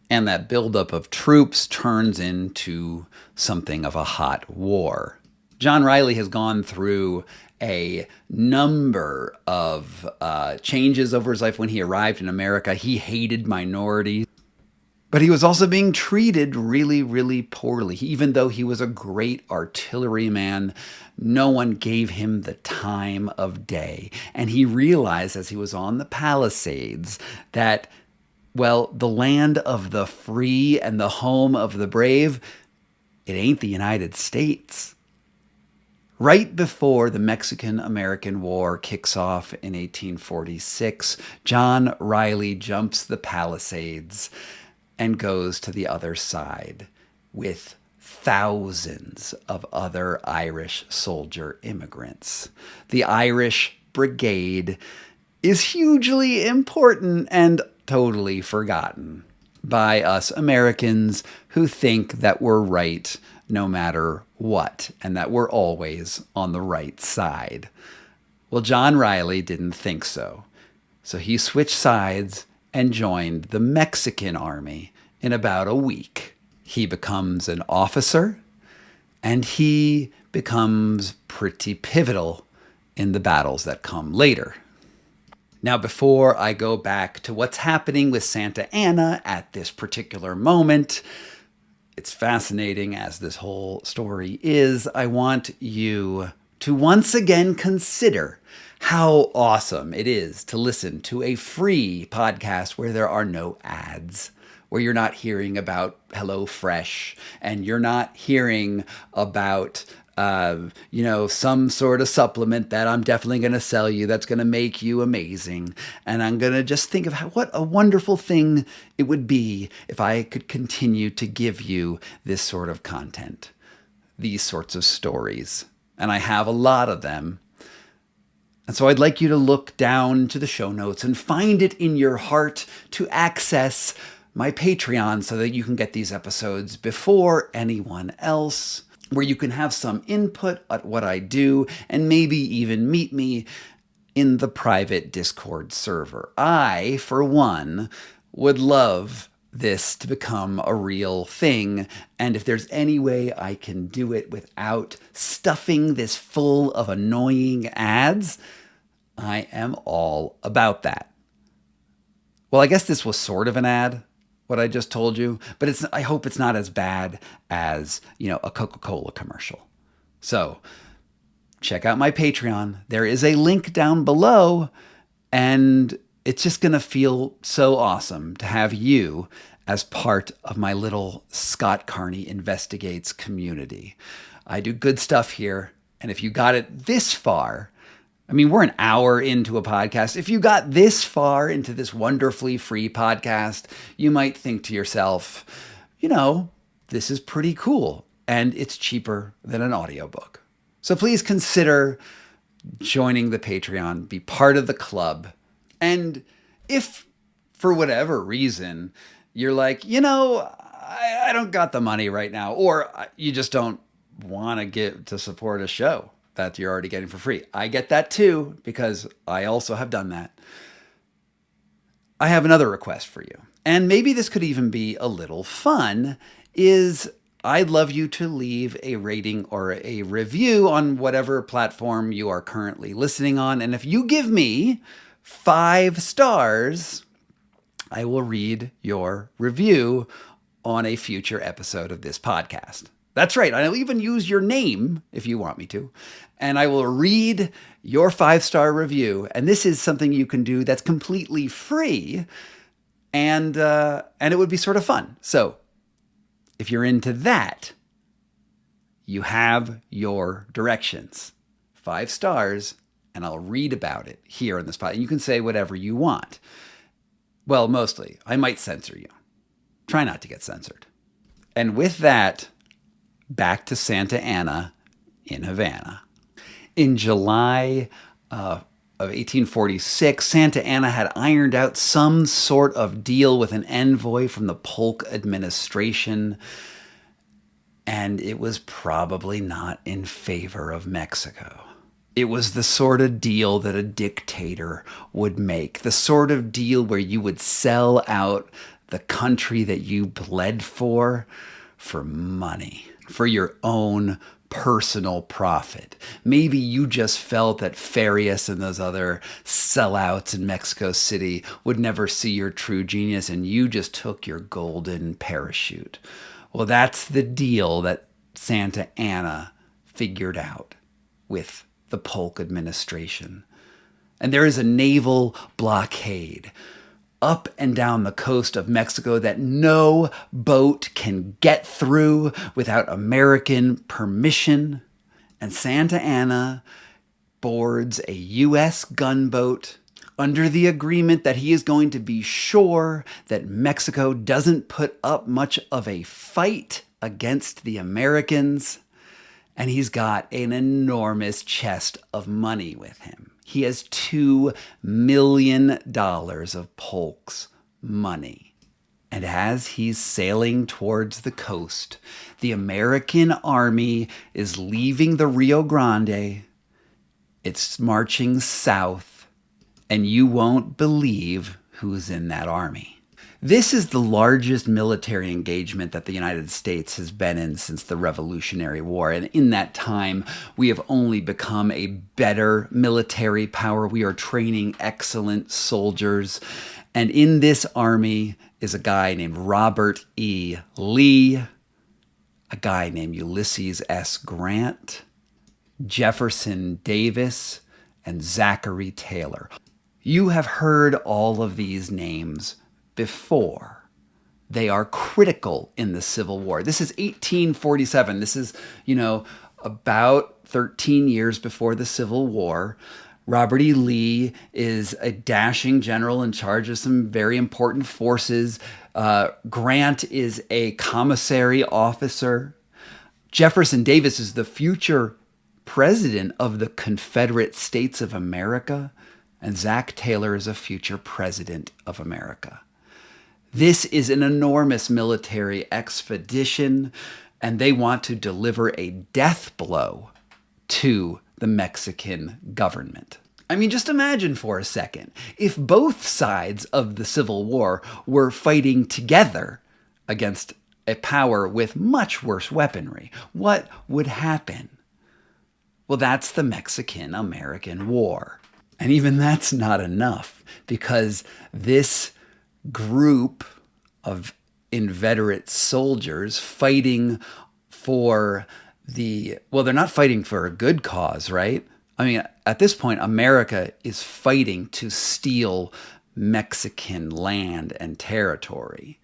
And that buildup of troops turns into something of a hot war. John Riley has gone through a number of changes over his life. When he arrived in America, he hated minorities. But he was also being treated really, really poorly. Even though he was a great artilleryman, no one gave him the time of day. And he realized as he was on the Palisades that, well, the land of the free and the home of the brave, it ain't the United States. Right before the Mexican-American War kicks off in 1846, John Riley jumps the Palisades and goes to the other side with thousands of other Irish soldier immigrants. The Irish Brigade is hugely important and totally forgotten by us Americans who think that we're right no matter what, and that we're always on the right side. Well, John Riley didn't think so. So he switched sides and joined the Mexican army in about a week. He becomes an officer, and he becomes pretty pivotal in the battles that come later. Now, before I go back to what's happening with Santa Anna at this particular moment, it's fascinating as this whole story is, I want you to once again consider how awesome it is to listen to a free podcast where there are no ads, where you're not hearing about HelloFresh and you're not hearing about, some sort of supplement that I'm definitely going to sell you that's going to make you amazing. And I'm going to just think of what a wonderful thing it would be if I could continue to give you this sort of content, these sorts of stories. And I have a lot of them. And so I'd like you to look down to the show notes and find it in your heart to access my Patreon so that you can get these episodes before anyone else, where you can have some input at what I do and maybe even meet me in the private Discord server. I, for one, would love this to become a real thing, and if there's any way I can do it without stuffing this full of annoying ads, I am all about that. Well, I guess this was sort of an ad, what I just told you, but I hope it's not as bad as, a Coca-Cola commercial. So check out my Patreon. There is a link down below, and it's just going to feel so awesome to have you as part of my little Scott Carney Investigates community. I do good stuff here, And if you got it this far, I mean, we're an hour into a podcast. If you got this far into this wonderfully free podcast, you might think to yourself, this is pretty cool. And it's cheaper than an audiobook. So please consider joining the Patreon, be part of the club. And if for whatever reason you're like, I don't got the money right now, or you just don't want to get to support a show that you're already getting for free. I get that too, because I also have done that. I have another request for you. And maybe this could even be a little fun, is I'd love you to leave a rating or a review on whatever platform you are currently listening on. And if you give me 5 stars, I will read your review on a future episode of this podcast. That's right. I'll even use your name if you want me to. And I will read your 5-star review. And this is something you can do that's completely free. And it would be sort of fun. So if you're into that, you have your directions. 5 stars, and I'll read about it here on this podcast. You can say whatever you want. Well, mostly. I might censor you. Try not to get censored. And with that, back to Santa Anna in Havana. In July of 1846, Santa Anna had ironed out some sort of deal with an envoy from the Polk administration, and it was probably not in favor of Mexico. It was the sort of deal that a dictator would make, the sort of deal where you would sell out the country that you bled for money, for your own personal profit. Maybe you just felt that Farias and those other sellouts in Mexico City would never see your true genius, and you just took your golden parachute. Well, that's the deal that Santa Anna figured out with the Polk administration. And there is a naval blockade up and down the coast of Mexico that no boat can get through without American permission. And Santa Anna boards a U.S. gunboat under the agreement that he is going to be sure that Mexico doesn't put up much of a fight against the Americans. And he's got an enormous chest of money with him. He has $2 million of Polk's money. And as he's sailing towards the coast, the American army is leaving the Rio Grande. It's marching south, and you won't believe who's in that army. This is the largest military engagement that the United States has been in since the Revolutionary War. And in that time, we have only become a better military power. We are training excellent soldiers. And in this army is a guy named Robert E. Lee, a guy named Ulysses S. Grant, Jefferson Davis, and Zachary Taylor. You have heard all of these names before. They are critical in the Civil War. This is 1847. This is, about 13 years before the Civil War. Robert E. Lee is a dashing general in charge of some very important forces. Grant is a commissary officer. Jefferson Davis is the future president of the Confederate States of America. And Zach Taylor is a future president of America. This is an enormous military expedition, and they want to deliver a death blow to the Mexican government. I mean, just imagine for a second, if both sides of the Civil War were fighting together against a power with much worse weaponry, what would happen? Well, that's the Mexican-American War. And even that's not enough, because this group of inveterate soldiers fighting for they're not fighting for a good cause, right? I mean, at this point, America is fighting to steal Mexican land and territory.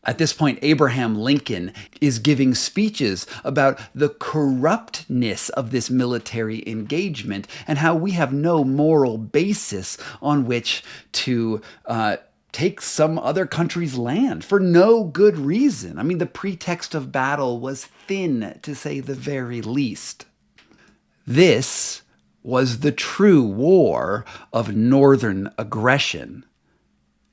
At this point, Abraham Lincoln is giving speeches about the corruptness of this military engagement and how we have no moral basis on which to take some other country's land for no good reason. I mean, the pretext of battle was thin, to say the very least. This was the true war of northern aggression.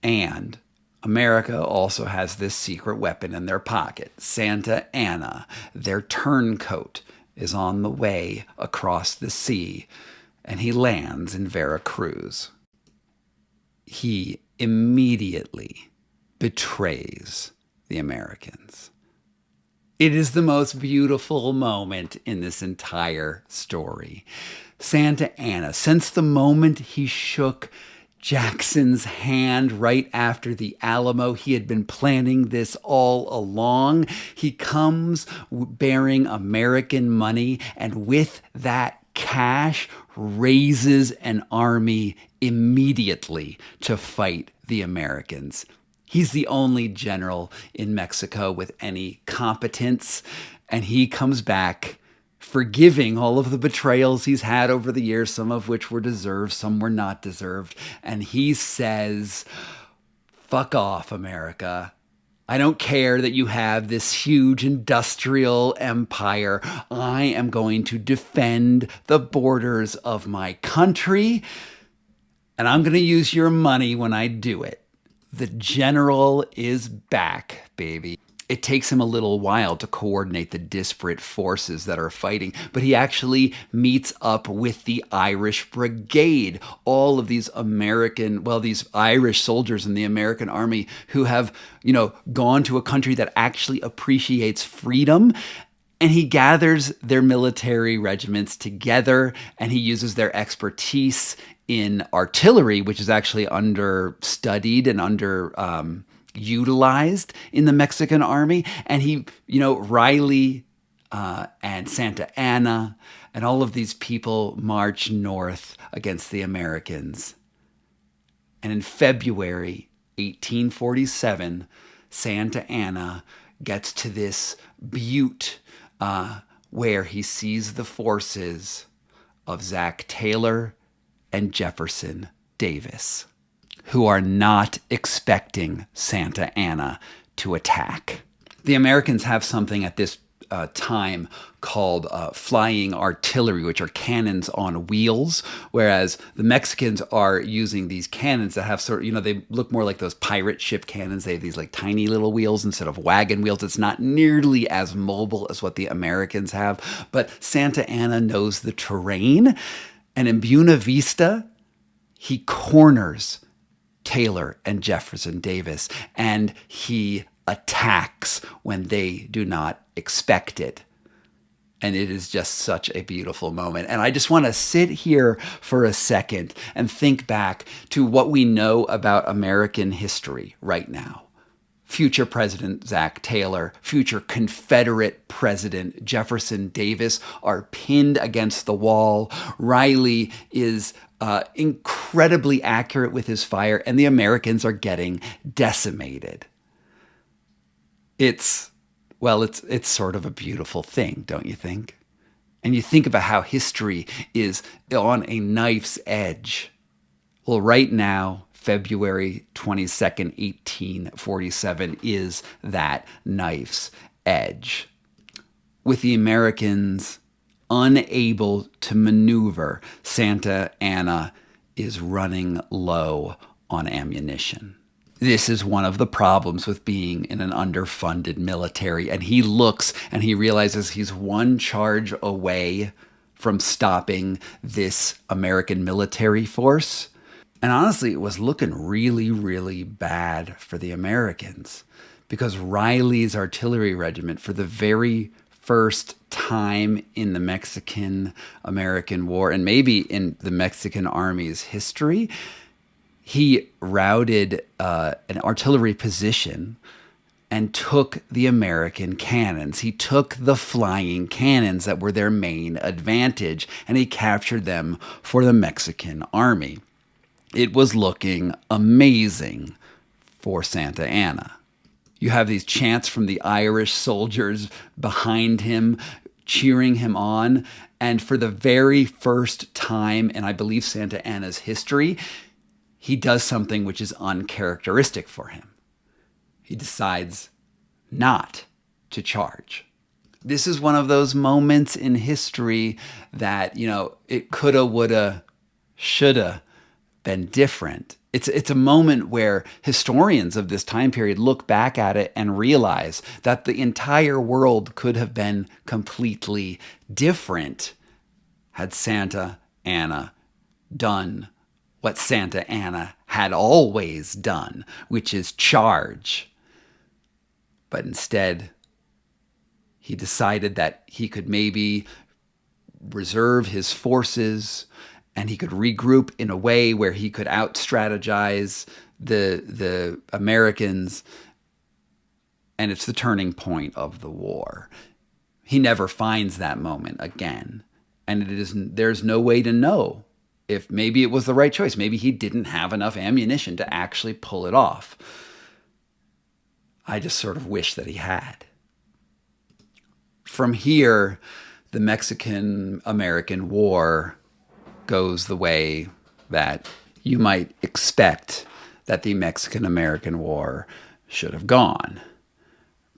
And America also has this secret weapon in their pocket. Santa Anna, their turncoat, is on the way across the sea, and he lands in Veracruz. He immediately betrays the Americans. It is the most beautiful moment in this entire story. Santa Anna, since the moment he shook Jackson's hand right after the Alamo, he had been planning this all along. He comes bearing American money, and with that cash raises an army immediately to fight the Americans. He's the only general in Mexico with any competence, and he comes back forgiving all of the betrayals he's had over the years, some of which were deserved, some were not deserved. And he says, fuck off, America. I don't care that you have this huge industrial empire. I am going to defend the borders of my country, and I'm going to use your money when I do it. The general is back, baby. It takes him a little while to coordinate the disparate forces that are fighting, but he actually meets up with the Irish Brigade, all of these these Irish soldiers in the American army who have, gone to a country that actually appreciates freedom. And he gathers their military regiments together, and he uses their expertise in artillery, which is actually understudied and utilized in the Mexican army. And he, Riley and Santa Anna and all of these people march north against the Americans. And in February 1847, Santa Anna gets to this butte where he sees the forces of Zach Taylor and Jefferson Davis, who are not expecting Santa Anna to attack. The Americans have something at this time called flying artillery, which are cannons on wheels, whereas the Mexicans are using these cannons that have they look more like those pirate ship cannons. They have these like tiny little wheels instead of wagon wheels. It's not nearly as mobile as what the Americans have, but Santa Anna knows the terrain, and in Buena Vista, he corners Taylor and Jefferson Davis, and he attacks when they do not expect it. And it is just such a beautiful moment. And I just want to sit here for a second and think back to what we know about American history right now. Future President Zach Taylor, future Confederate President Jefferson Davis are pinned against the wall. Riley is incredibly accurate with his fire, and the Americans are getting decimated. It's sort of a beautiful thing, don't you think? And you think about how history is on a knife's edge. Well, right now, February 22nd, 1847 is that knife's edge. With the Americans unable to maneuver, Santa Anna is running low on ammunition. This is one of the problems with being in an underfunded military. And he looks and he realizes he's one charge away from stopping this American military force. And honestly, it was looking really, really bad for the Americans, because Riley's artillery regiment, for the very first time in the Mexican-American War, and maybe in the Mexican Army's history, he routed an artillery position and took the American cannons. He took the flying cannons that were their main advantage, and he captured them for the Mexican army. It was looking amazing for Santa Anna. You have these chants from the Irish soldiers behind him, cheering him on. And for the very first time in, I believe, Santa Anna's history, he does something which is uncharacteristic for him. He decides not to charge. This is one of those moments in history that, it coulda, woulda, shoulda been different. It's a moment where historians of this time period look back at it and realize that the entire world could have been completely different had Santa Anna done what Santa Anna had always done, which is charge. But instead, he decided that he could maybe reserve his forces and he could regroup in a way where he could out-strategize the Americans. And it's the turning point of the war. He never finds that moment again. And there's no way to know if maybe it was the right choice. Maybe he didn't have enough ammunition to actually pull it off. I just sort of wish that he had. From here, the Mexican-American War goes the way that you might expect that the Mexican-American War should have gone.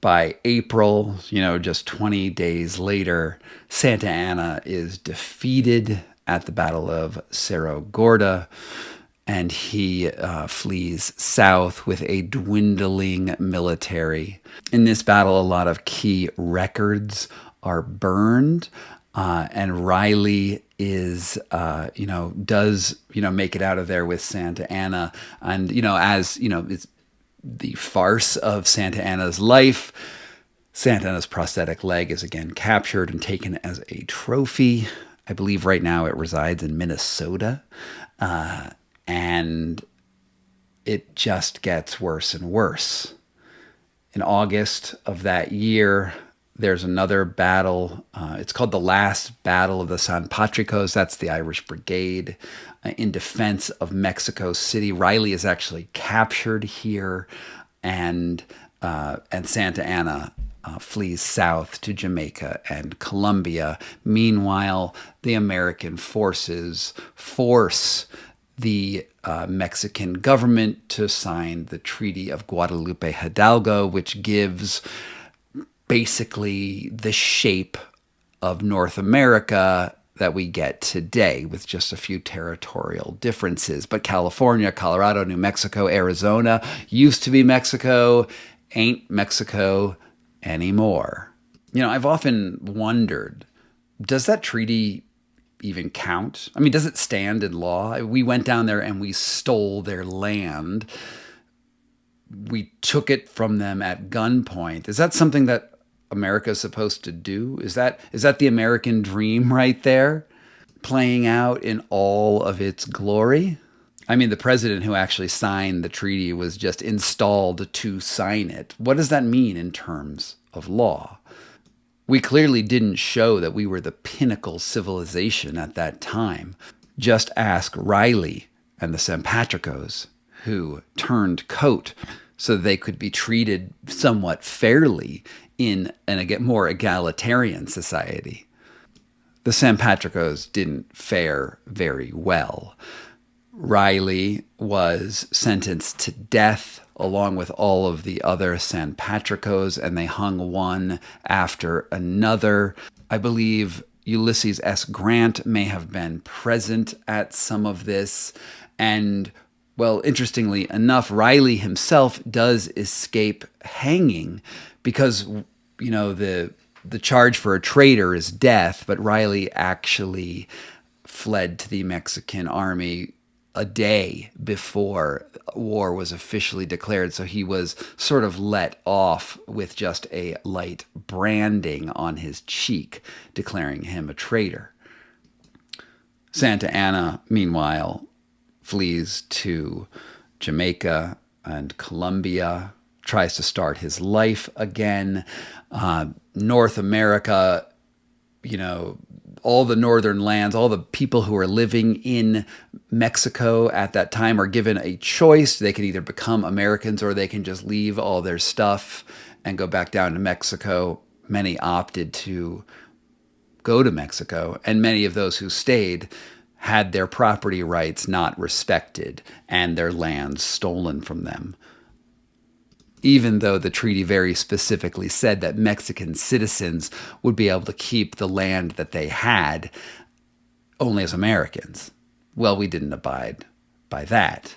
By April, just 20 days later, Santa Anna is defeated at the Battle of Cerro Gordo, and he flees south with a dwindling military. In this battle, a lot of key records are burned, and Riley does make it out of there with Santa Anna. And, it's the farce of Santa Anna's life. Santa Anna's prosthetic leg is again captured and taken as a trophy. I believe right now it resides in Minnesota. And it just gets worse and worse. In August of that year, there's another battle. It's called the Last Battle of the San Patricos. That's the Irish Brigade in defense of Mexico City. Riley is actually captured here, and Santa Anna flees south to Jamaica and Colombia. Meanwhile, the American forces force the Mexican government to sign the Treaty of Guadalupe Hidalgo, which gives basically the shape of North America that we get today, with just a few territorial differences. But California, Colorado, New Mexico, Arizona used to be Mexico, ain't Mexico anymore. I've often wondered, does that treaty even count? I mean, does it stand in law? We went down there and we stole their land. We took it from them at gunpoint. Is that something that America is supposed to do? Is that the American dream right there, playing out in all of its glory? I mean, the president who actually signed the treaty was just installed to sign it. What does that mean in terms of law? We clearly didn't show that we were the pinnacle civilization at that time. Just ask Riley and the San Patricos, who turned coat so they could be treated somewhat fairly in a more egalitarian society. The San Patricos didn't fare very well. Riley was sentenced to death along with all of the other San Patricos, and they hung one after another. I believe Ulysses S. Grant may have been present at some of this. And, well, interestingly enough, Riley himself does escape hanging because, the charge for a traitor is death, but Riley actually fled to the Mexican army a day before war was officially declared. So he was sort of let off with just a light branding on his cheek, declaring him a traitor. Santa Anna, meanwhile, flees to Jamaica and Colombia, tries to start his life again. North America, all the northern lands, all the people who are living in Mexico at that time are given a choice. They can either become Americans or they can just leave all their stuff and go back down to Mexico. Many opted to go to Mexico, and many of those who stayed had their property rights not respected and their lands stolen from them. Even though the treaty very specifically said that Mexican citizens would be able to keep the land that they had only as Americans. Well, we didn't abide by that.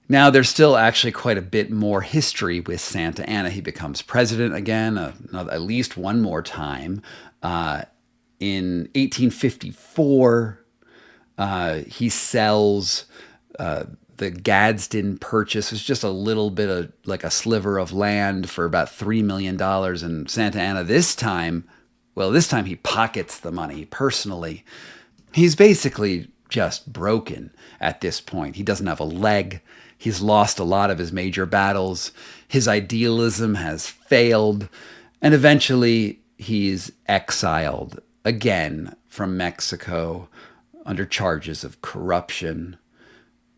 Now, there's still actually quite a bit more history with Santa Anna. He becomes president again, at least one more time. In 1854, he sells the Gadsden Purchase. It's just a little bit of like a sliver of land for about $3 million. And Santa Anna this time he pockets the money personally. He's basically just broken at this point. He doesn't have a leg. He's lost a lot of his major battles. His idealism has failed. And eventually he's exiled again from Mexico under charges of corruption.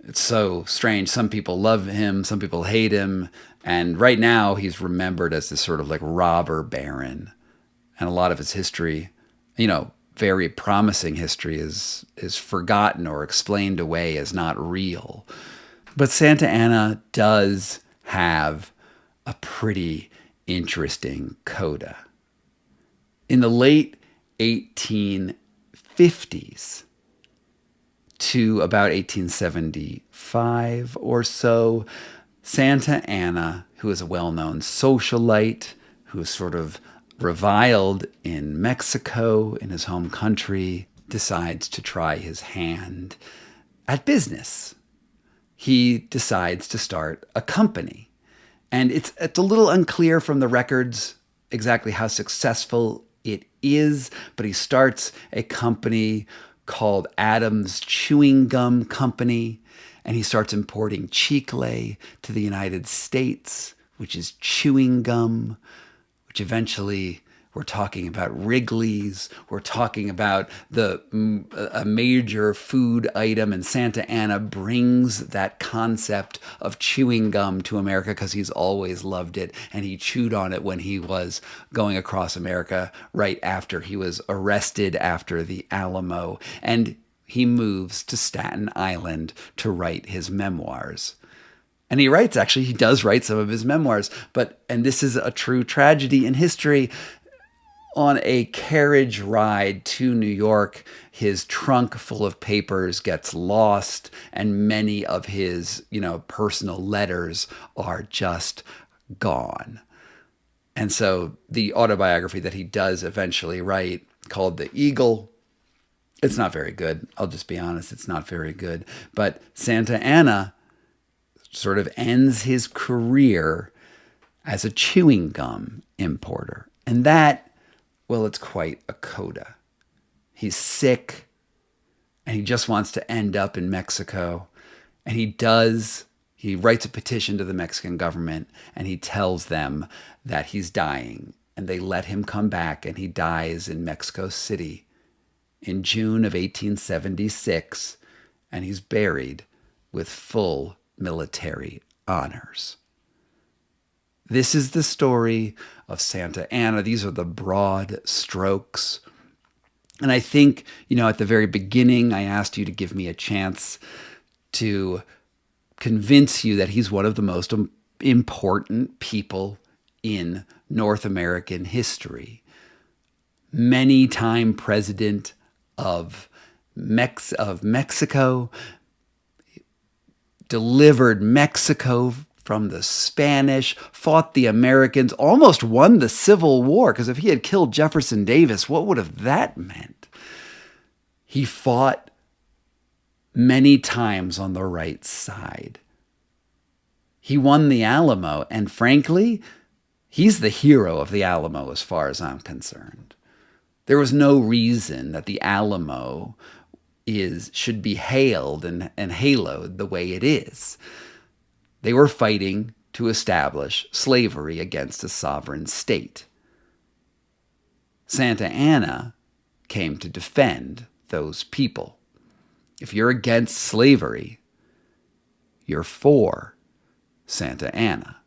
It's so strange. Some people love him, some people hate him, and right now he's remembered as this sort of like robber baron. And a lot of his history, very promising history is forgotten or explained away as not real. But Santa Anna does have a pretty interesting coda. In the late 1850s, to about 1875 or so, Santa Anna, who is a well-known socialite, who is sort of reviled in Mexico, in his home country, decides to try his hand at business. He decides to start a company. And it's a little unclear from the records exactly how successful it is, but he starts a company called Adams Chewing Gum Company, and he starts importing chicle to the United States, which is chewing gum, which eventually we're talking about Wrigley's. We're talking about a major food item, and Santa Anna brings that concept of chewing gum to America because he's always loved it, and he chewed on it when he was going across America right after he was arrested after the Alamo, and he moves to Staten Island to write his memoirs. And he does write some of his memoirs, and this is a true tragedy in history. On a carriage ride to New York, his trunk full of papers gets lost, and many of his, personal letters are just gone. And so the autobiography that he does eventually write, called The Eagle, it's not very good. I'll just be honest, it's not very good. But Santa Anna sort of ends his career as a chewing gum importer. And that, well, it's quite a coda. He's sick, and he just wants to end up in Mexico. And he does. He writes a petition to the Mexican government, and he tells them that he's dying. And they let him come back, and he dies in Mexico City in June of 1876. And he's buried with full military honors. This is the story of Santa Anna. These are the broad strokes. And I think, at the very beginning, I asked you to give me a chance to convince you that he's one of the most important people in North American history. Many-time president of Mexico, delivered Mexico from the Spanish, fought the Americans, almost won the Civil War, because if he had killed Jefferson Davis, what would have that meant? He fought many times on the right side. He won the Alamo, and frankly, he's the hero of the Alamo as far as I'm concerned. There was no reason that the Alamo should be hailed and haloed the way it is. They were fighting to establish slavery against a sovereign state. Santa Anna came to defend those people. If you're against slavery, you're for Santa Anna.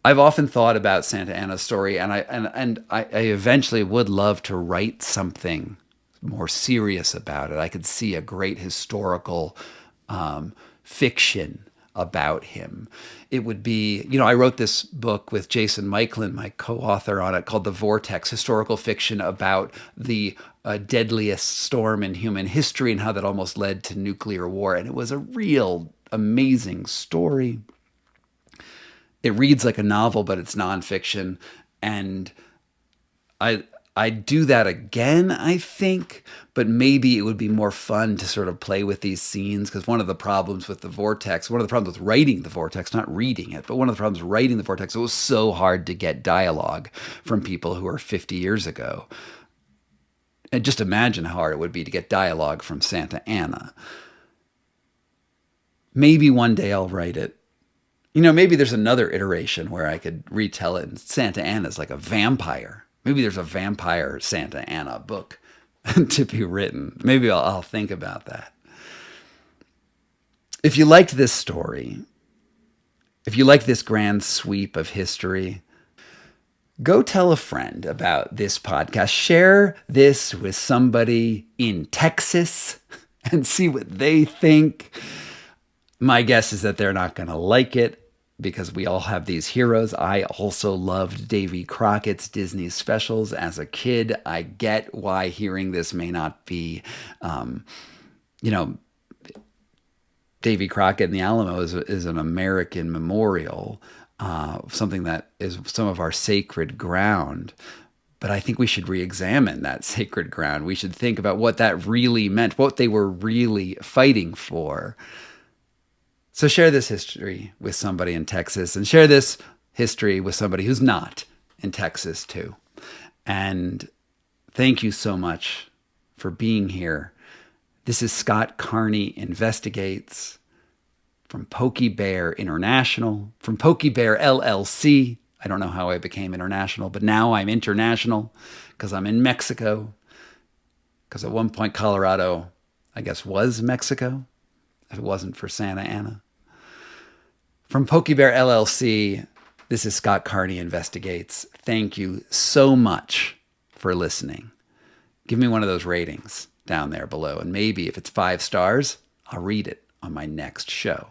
I've often thought about Santa Anna's story, and I eventually would love to write something more serious about it. I could see a great historical fiction about him. It would be, I wrote this book with Jason Meiklin, my co-author on it, called The Vortex, historical fiction about the deadliest storm in human history and how that almost led to nuclear war. And it was a real amazing story. It reads like a novel, but it's nonfiction. And I'd do that again, I think, but maybe it would be more fun to sort of play with these scenes, because one of the problems with The Vortex, one of the problems with writing The Vortex, not reading it, but one of the problems with writing The Vortex, it was so hard to get dialogue from people who were 50 years ago. And just imagine how hard it would be to get dialogue from Santa Anna. Maybe one day I'll write it. Maybe there's another iteration where I could retell it, and Santa Anna's like a vampire. Maybe there's a vampire Santa Anna book to be written. Maybe I'll think about that. If you liked this story, if you like this grand sweep of history, go tell a friend about this podcast. Share this with somebody in Texas and see what they think. My guess is that they're not going to like it, because we all have these heroes. I also loved Davy Crockett's Disney specials as a kid. I get why hearing this may not be, Davy Crockett and the Alamo is an American memorial, something that is some of our sacred ground. But I think we should re-examine that sacred ground. We should think about what that really meant, what they were really fighting for. So share this history with somebody in Texas, and share this history with somebody who's not in Texas too. And thank you so much for being here. This is Scott Carney Investigates from PokeyBear International, from PokeyBear LLC. I don't know how I became international, but now I'm international because I'm in Mexico. Because at one point, Colorado, I guess, was Mexico, if it wasn't for Santa Anna. From PokeyBear LLC, this is Scott Carney Investigates. Thank you so much for listening. Give me one of those ratings down there below, and maybe if it's 5 stars, I'll read it on my next show.